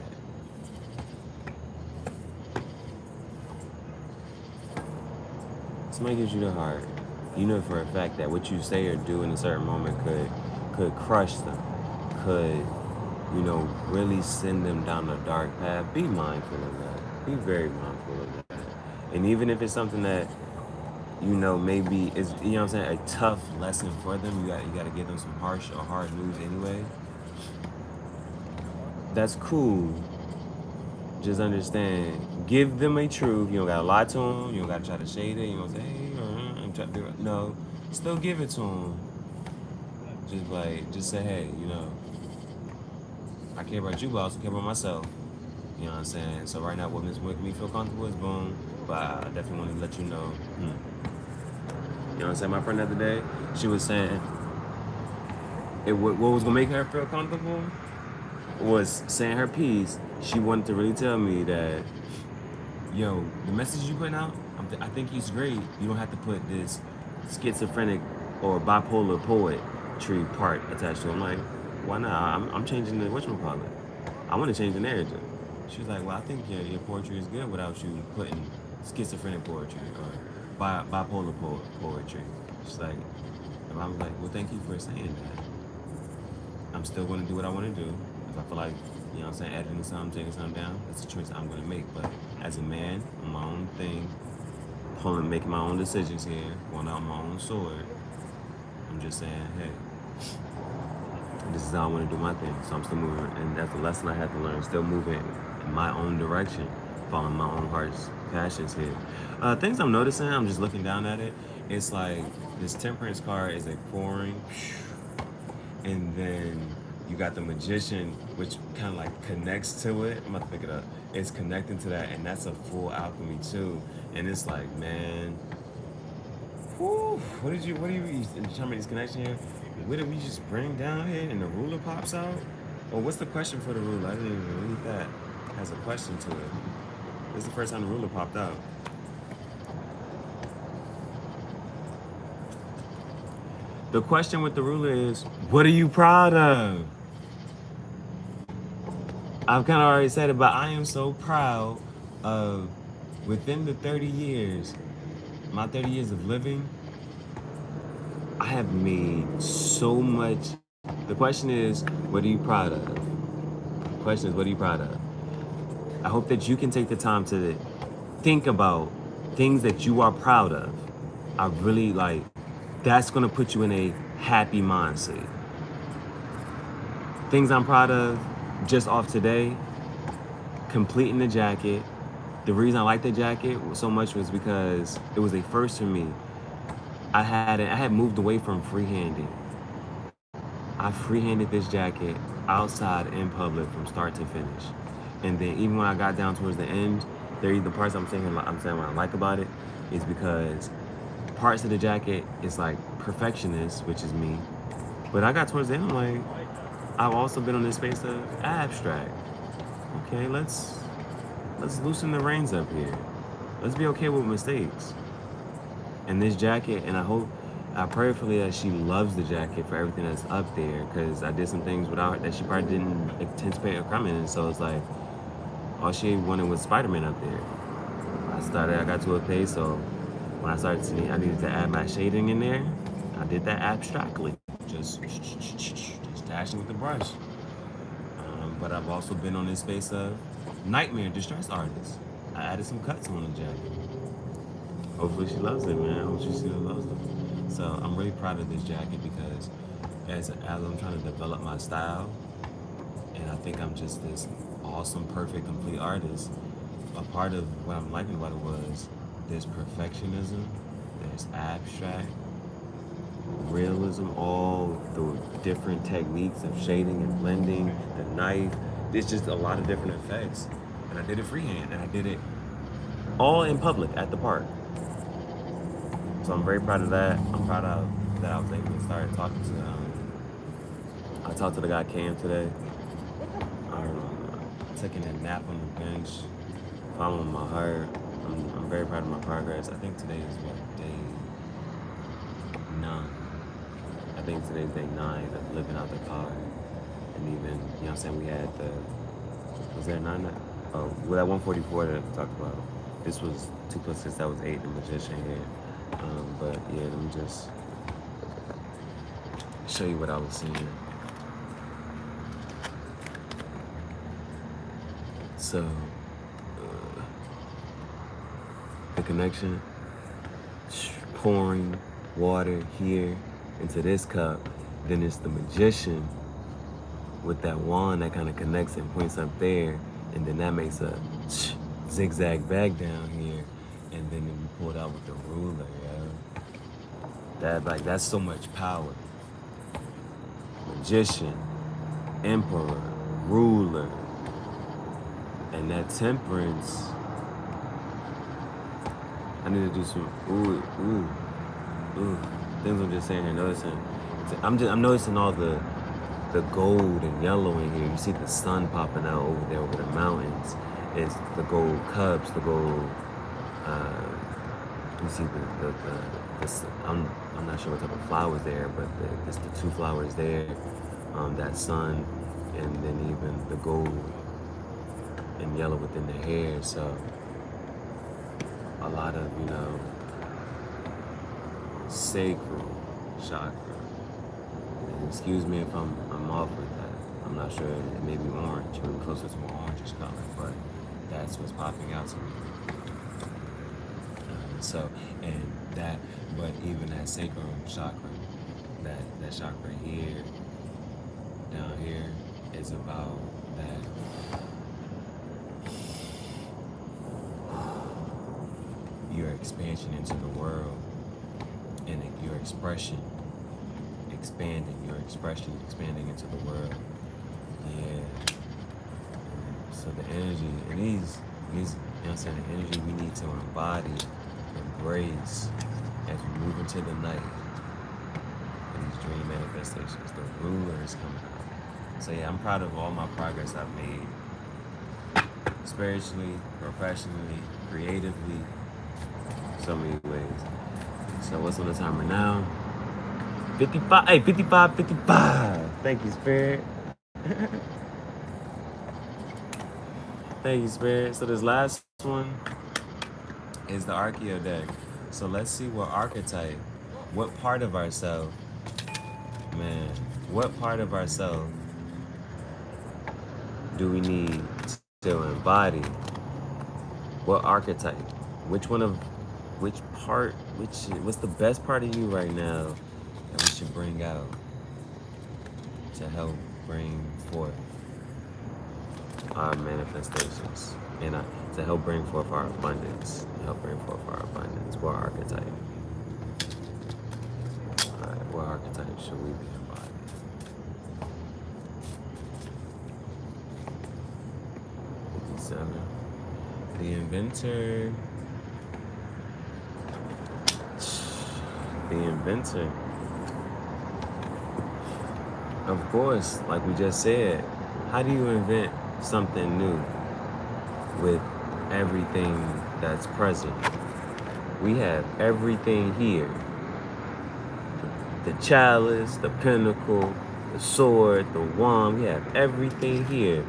somebody gives you their heart, you know for a fact that what you say or do in a certain moment could crush them, could, you know, really send them down a dark path. Be mindful of that. Be very mindful of that. And even if it's something that, you know, maybe is, you know what I'm saying, a tough lesson for them, you got to give them some harsh or hard news anyway. That's cool. Just understand, give them a truth. You don't gotta lie to them. You don't gotta try to shade it. You don't say, hey, I'm trying to do it. No, still give it to them. Just say, hey, you know, I care about you, but I also care about myself. You know what I'm saying? So right now, what makes me feel comfortable is boom. But I definitely want to let you know. You know what I'm saying? My friend the other day, she was saying, what was gonna make her feel comfortable was saying her piece. She wanted to really tell me that, yo, the message you putting out, I think it's great. You don't have to put this schizophrenic or bipolar poetry part attached to it. I'm like, why not? I'm changing the whatchamacallit. I want to change the narrative. She's like, well, I think your poetry is good without you putting schizophrenic poetry or bipolar poetry. She's like, and I was like, well, thank you for saying that. I'm still going to do what I want to do. If I feel like, You know what I'm saying? Editing something, taking something down. That's a choice I'm gonna make. But as a man, on my own thing, making my own decisions here, going out my own sword. I'm just saying, hey, this is how I want to do my thing. So I'm still moving, and that's the lesson I had to learn. Still moving in my own direction, following my own heart's passions here. Things I'm noticing, I'm just looking down at it. It's like this temperance card is a pouring, and then you got the magician, which kind of like connects to it. I'm about to pick it up. It's connecting to that, and that's a full alchemy too. And it's like, man, whew, what do you determine this connection here? What did we just bring down here? And the ruler pops out? Or what's the question for the ruler? I didn't even read that. It has a question to it. This is the first time the ruler popped out. The question with the ruler is, what are you proud of? I've kind of already said it, but I am so proud of within the 30 years, my 30 years of living, I have made so much. The question is, what are you proud of? The question is, what are you proud of? I hope that you can take the time to think about things that you are proud of. I really like, that's gonna put you in a happy mindset. Things I'm proud of, just off today, completing the jacket. The reason I like the jacket so much was because it was a first for me. I had moved away from freehanding. I freehanded this jacket outside in public from start to finish. And then even when I got down towards the end, the parts I'm saying what I like about it is because parts of the jacket is like perfectionist, which is me. But I got towards the end, I'm like, I've also been on this space of abstract. Okay, let's loosen the reins up here. Let's be okay with mistakes. And this jacket, and I prayerfully that she loves the jacket for everything that's up there, because I did some things without her that she probably didn't anticipate her coming. And so it's like, all she wanted was Spider-Man up there. I got to a pace, so when I started seeing, I needed to add my shading in there. I did that abstractly, just dashing with the brush. But I've also been on this space of nightmare distress artist. I added some cuts on the jacket. Hopefully she loves it, man. I hope she still loves it. So I'm really proud of this jacket because as I'm trying to develop my style, and I think I'm just this awesome, perfect, complete artist, a part of what I'm liking about it was there's perfectionism, there's abstract, realism, all the different techniques of shading and blending, the knife. There's just a lot of different effects. And I did it freehand, and I did it all in public at the park. So I'm very proud of that. I'm proud of that I was able to start talking to I talked to the guy Cam today. Taking a nap on the bench, following my heart. I'm very proud of my progress. I think today is what, day 9. I think today's day 9 of living out the car. And even, you know what I'm saying, we had was there 9? Oh, well, that 144 that we talked about. This was 2 + 6, that was 8, the magician here. But yeah, let me just show you what I was seeing. So, the connection, pouring water here into this cup, then it's the magician with that wand that kind of connects and points up there, and then that makes a zigzag bag down here, and then we pull it out with the ruler, that's so much power. Magician, emperor, ruler, and that temperance. I need to do some things I'm just saying here, noticing. I'm noticing all the gold and yellow in here. You see the sun popping out over there over the mountains. It's the gold cups, the gold. You see I'm not sure what type of flowers there, but it's the 2 flowers there. That sun, and then even the gold and yellow within the hair. So a lot of, sacral chakra. And excuse me if I'm off with that. I'm not sure. It may be orange. It may be closer to an orangish color, but that's what's popping out to me. So, and that, but even that sacral chakra, that chakra here, down here, is about that your expansion into the world and your expression expanding, your expression expanding into the world. Yeah. So the energy, and these, you know what I'm saying, the energy we need to embody, embrace as we move into the night. And these dream manifestations, the ruler is coming out. So yeah, I'm proud of all my progress I've made, spiritually, professionally, creatively, so many ways. So what's on the timer now? 55, hey, 55, 55. Thank you, Spirit. Thank you, Spirit. So this last one is the Archeo deck. So let's see what archetype, what part of ourselves, man, what part of ourselves do we need to embody? What archetype? Which one of, which part, what's the best part of you right now that we should bring out to help bring forth our manifestations and to help bring forth our abundance, What archetype? All right, what archetype should we be embodying? The inventor. The inventor. Of course, like we just said, how do you invent something new with everything that's present? We have everything here. The chalice, the pinnacle, the sword, the wand, we have everything here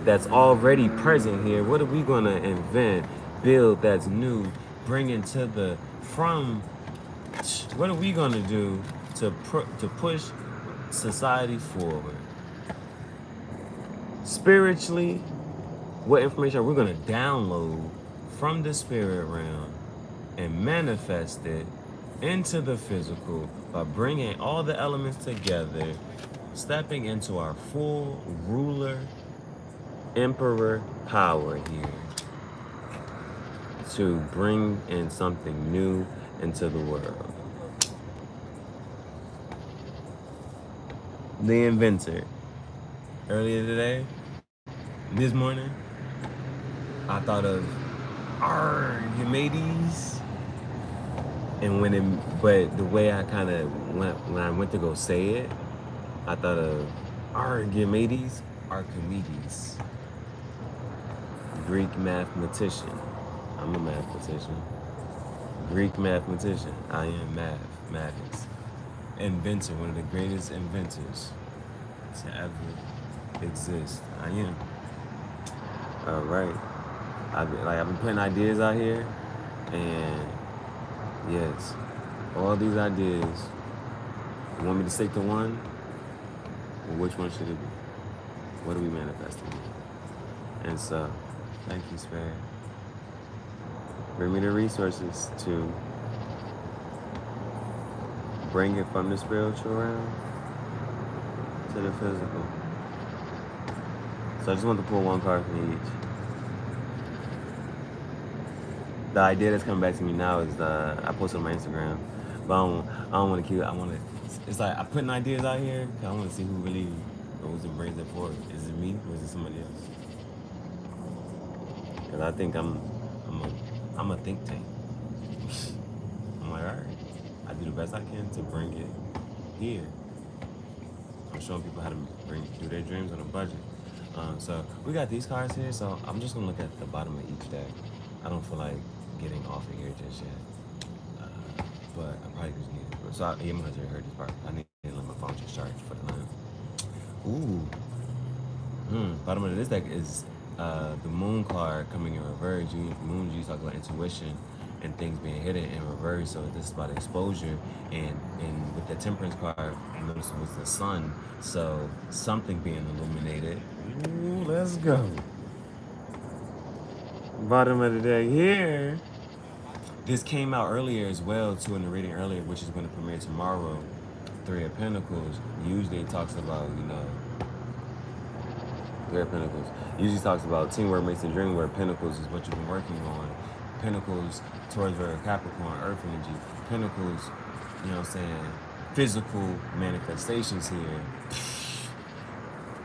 that's already present here. What are we gonna invent, build that's new, bring into the, from, what are we gonna do to push society forward? Spiritually, what information are we gonna download from the spirit realm and manifest it into the physical by bringing all the elements together, stepping into our full ruler, emperor power here to bring in something new into the world. The inventor. Earlier today, this morning, I thought of you mateys. And but the way I kind of when I went to go say it, I thought of Archimedes, Archimedes, Greek mathematician. I'm a mathematician. Greek mathematician. I am mathematics. Inventor, one of the greatest inventors to ever exist. I am. All right. I've been putting ideas out here, and yes, all these ideas. You want me to stick to one? Well, which one should it be? What are we manifesting? And so, thank you, Spirit. Bring me the resources to bring it from the spiritual realm to the physical. So I just want to pull one card from each. The idea that's coming back to me now is I posted on my Instagram, but I don't want to keep it. It's like I'm putting ideas out here because I want to see who really goes and brings it forward. Is it me or is it somebody else? Because I think I'm a think tank. I'm like, all right, I do the best I can to bring it here. I'm showing people how to do their dreams on a budget. So we got these cards here, so I'm just gonna look at the bottom of each deck. I don't feel like getting off of here just yet, but I probably just need it. So I'm gonna heard this part. I need to let my phone just charge for the night. Ooh. Bottom of this deck is the moon card coming in reverse. Moon, you talk about intuition and things being hidden in reverse. So this is about exposure, and with the temperance card, you notice it was the sun. So something being illuminated. Ooh, let's go. Bottom of the deck here. This came out earlier as well, too, in the reading earlier, which is going to premiere tomorrow. Three of Pentacles. Usually it talks about, Three of Pentacles. Usually talks about teamwork makes the dream, where Pentacles is what you've been working on. Pentacles towards Virgo Capricorn, Earth energy. Pentacles, physical manifestations here.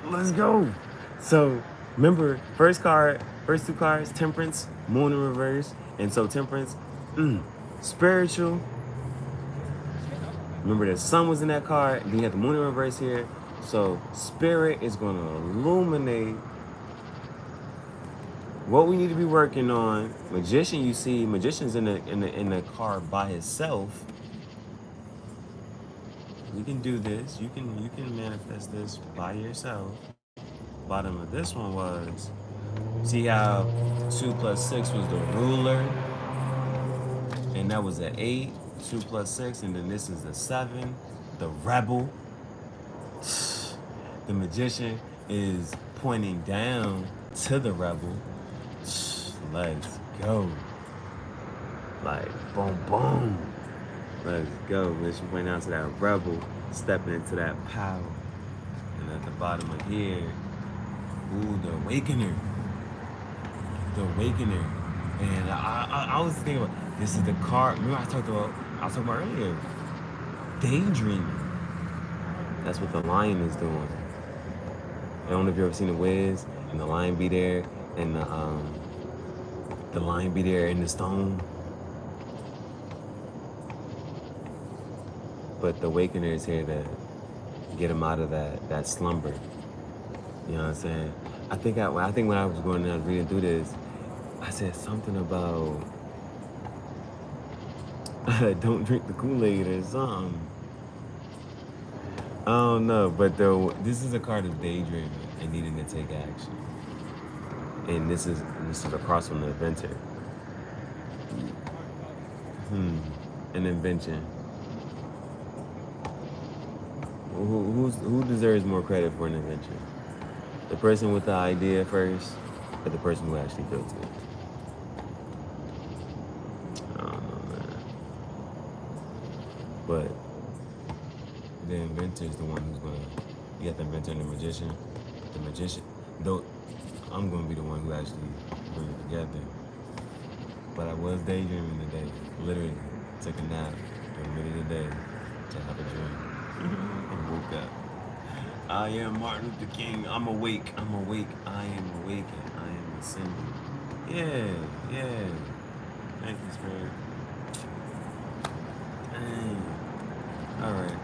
Let's go. So remember, first two cards, Temperance, Moon in reverse. And so Temperance, spiritual. Remember the sun was in that card. Then you have the Moon in reverse here. So Spirit is going to illuminate what we need to be working on. Magician, you see, Magician's in the card by himself. We can do this. You can manifest this by yourself. Bottom of this one was, see how 2 plus 6 was the ruler, and that was an 8. 2 plus 6, and then this is the 7, the rebel. The Magician is pointing down to the rebel. Let's go. Like, boom, boom. Let's go. Mission point down to that rebel, stepping into that power. And at the bottom of here, ooh, the Awakener. The Awakener. And I was thinking about, this is the card. Remember I was talking about earlier. Daydreaming. That's what the lion is doing. I don't know if you've ever seen The Wiz, and the lion be there, and the lion be there in the stone. But the Awakener is here to get him out of that slumber. You know what I'm saying? I think when I was going down reading through this, I said something about don't drink the Kool-Aid or something. I don't know, but this is a card of daydreaming and needing to take action. And this is across from the inventor. An invention. Who deserves more credit for an invention? The person with the idea first, or the person who actually built it? I don't know, man. But the inventor is the one who's gonna. You got the inventor and the magician. The magician, though, I'm gonna be the one who actually bring it together. But I was daydreaming today. Literally, took a nap in the middle of the day to have a dream and woke up. I am Martin Luther King. I'm awake. I am awakened. I am ascending. Yeah. Thank you, Spirit. Dang. All right.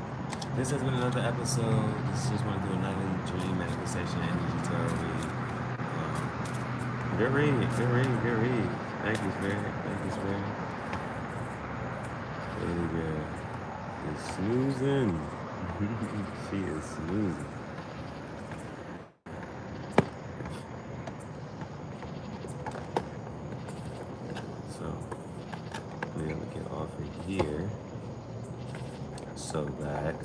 This has been another episode. This is just want to do a nightly dream manifestation energy tarot read. Good read. Thank you, Spirit. Really good. She's snoozing. She is snoozing. So, we're going to get off of here so that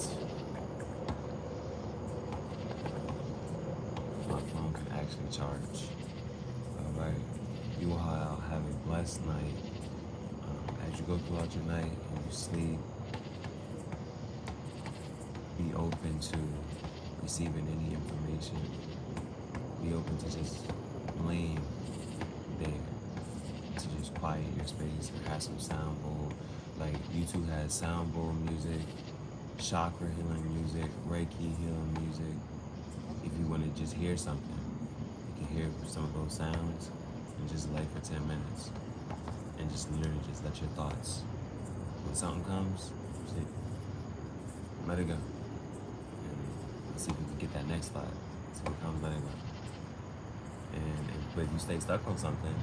my phone can actually charge. All right. You all have a blessed night. As you go throughout your night and you sleep, be open to receiving any information. Be open to just laying there, to just quiet your space or have some sound bowl. Like YouTube has sound bowl music, chakra healing music, Reiki healing music. If you want to just hear something, you can hear some of those sounds and just lay for 10 minutes and just literally just let your thoughts, when something comes, just let it go. See if we can get that next thought. See what comes, let it go. But if you stay stuck on something,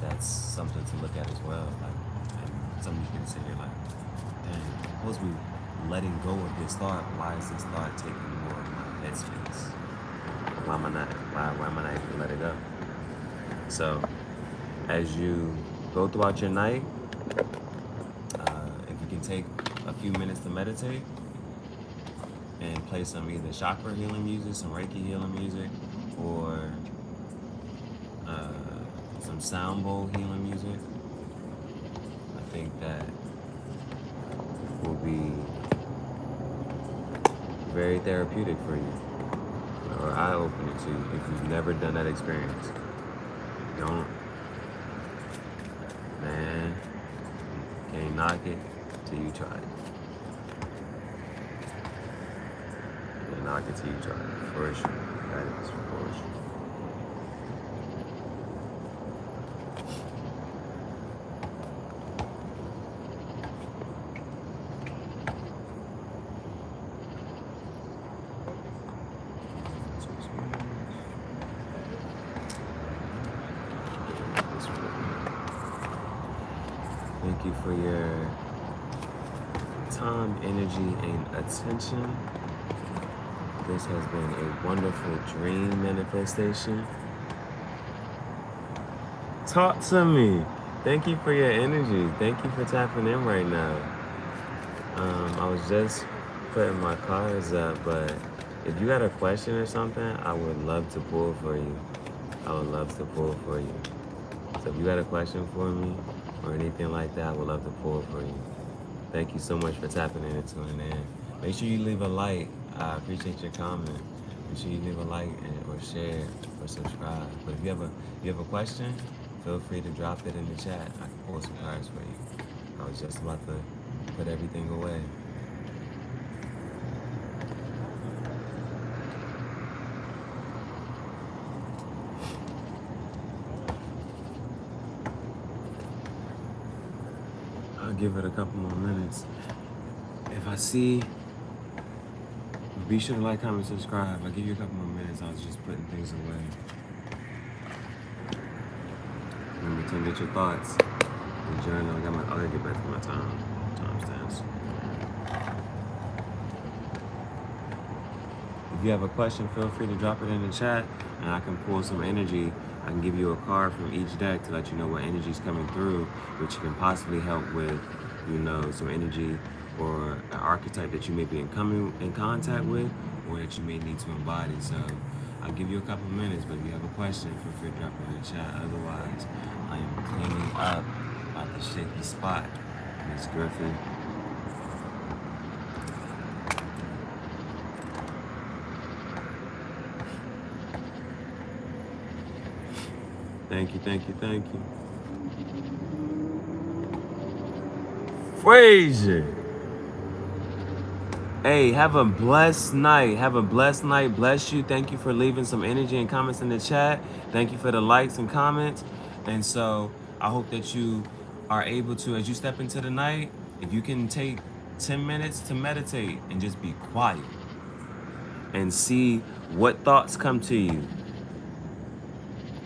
that's something to look at as well. Like, and something you can sit here like, dang, suppose we letting go of this thought. Why is this thought taking more of my headspace? Why am I not able to let it go? So, as you go throughout your night, If you can take a few minutes to meditate and play some either chakra healing music, some Reiki healing music, or some sound bowl healing music, I think that will be very therapeutic for you, or eye-opening to you if you've never done that experience. Don't, man, can't knock it till you try it. Can't knock it till you try it, for sure. That is for sure. Thank you for your time, energy, and attention. This has been a wonderful dream manifestation. Talk to me. Thank you for your energy. Thank you for tapping in right now. I was just putting my cards up, but if you got a question or something, I would love to pull for you. I would love to pull for you. So if you got a question for me or anything like that, I would love to pull for you. Thank you so much for tapping in and tuning in. Make sure you leave a like. I appreciate your comment. Make sure you leave a like or share or subscribe. But if you have a question, feel free to drop it in the chat. I can pull some cards for you. I was just about to put everything away. I'll give it a couple more minutes. If I see, be sure to like, comment, subscribe. I'll give you a couple more minutes. I was just putting things away. Remember to get your thoughts. The journal. I gotta get back to my timestamps. If you have a question, feel free to drop it in the chat, and I can pull some energy. I can give you a card from each deck to let you know what energy is coming through, which can possibly help with, some energy or an archetype that you may be coming in contact with, or that you may need to embody. So I'll give you a couple minutes, but if you have a question, feel free to drop it in the chat. Otherwise, I am cleaning up at the shaky spot, Miss Griffin. Thank you, thank you, thank you. Frazier. Hey, have a blessed night. Have a blessed night. Bless you. Thank you for leaving some energy and comments in the chat. Thank you for the likes and comments. And so I hope that you are able to, as you step into the night, if you can take 10 minutes to meditate and just be quiet and see what thoughts come to you.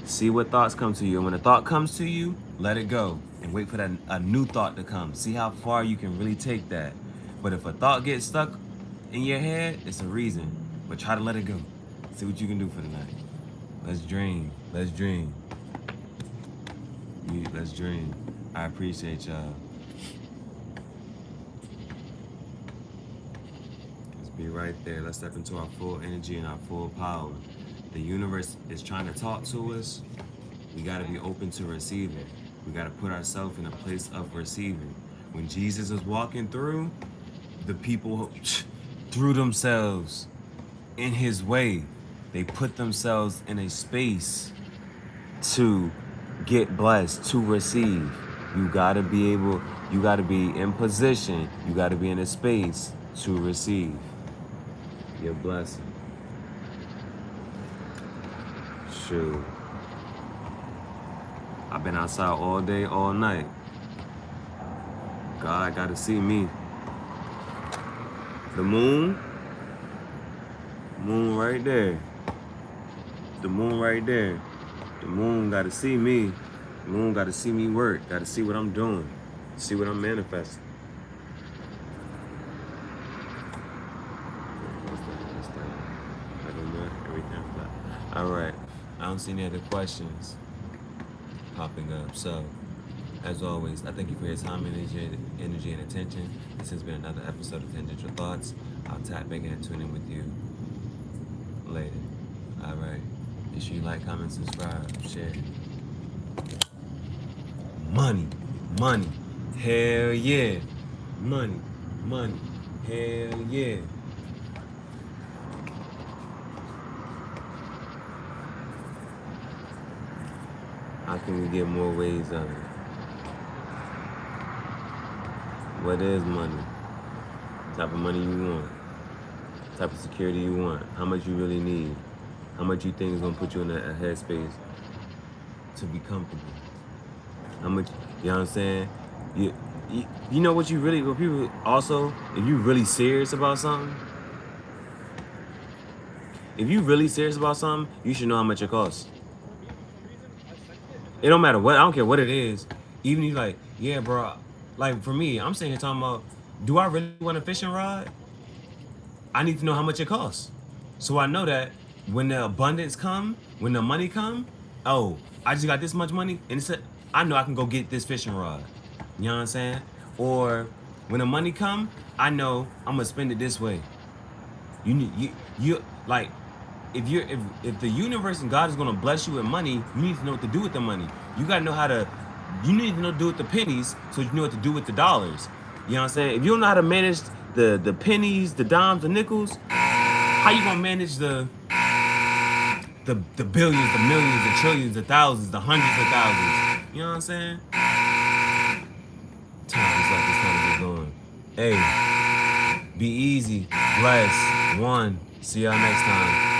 See what thoughts come to you. And when a thought comes to you, let it go and wait for a new thought to come. See how far you can really take that. But if a thought gets stuck in your head, it's a reason. But try to let it go. See what you can do for the night. Let's dream. Let's dream. Let's dream. I appreciate y'all. Let's be right there. Let's step into our full energy and our full power. The universe is trying to talk to us. We got to be open to receiving. We got to put ourselves in a place of receiving. When Jesus was walking through, the people threw themselves in his way. They put themselves in a space to get blessed, to receive. You got to be in position. You got to be in a space to receive your blessing. Shoot. I've been outside all day, all night. God got to see me. The moon right there. The moon right there. The moon got to see me. The moon got to see me work. Got to see what I'm doing. See what I'm manifesting. All right. I don't see any other questions popping up. So As always, I thank you for your time, energy, and attention. This has been another episode of Tangential Thoughts. I'll tap back in and tune in with you later. All right. Make sure you like, comment, subscribe, share. Money, money, hell yeah. Money, money, hell yeah. How can we get more ways of it? What is money? The type of money you want. The type of security you want. How much you really need. How much you think is gonna put you in a headspace to be comfortable. How much, you know what I'm saying? You know what people also, if you really serious about something, you should know how much it costs. It don't matter what, I don't care what it is. Even you like, yeah, bro, like for me, I'm sitting here talking about, do I really want a fishing rod? I need to know how much it costs. So I know that when the abundance come, when the money come, oh, I just got this much money, and I know I can go get this fishing rod. You know what I'm saying? Or when the money come, I know I'm gonna spend it this way. You like, if the universe and God is gonna bless you with money, you need to know what to do with the money. You gotta know how to. You need to know what to do with the pennies, so you know what to do with the dollars. You know what I'm saying? If you don't know how to manage the pennies, the dimes, the nickels, how you gonna manage the billions, the millions, the trillions, the thousands, the hundreds of thousands? You know what I'm saying? Times like this time to get going. Hey, be easy, bless, one. See y'all next time.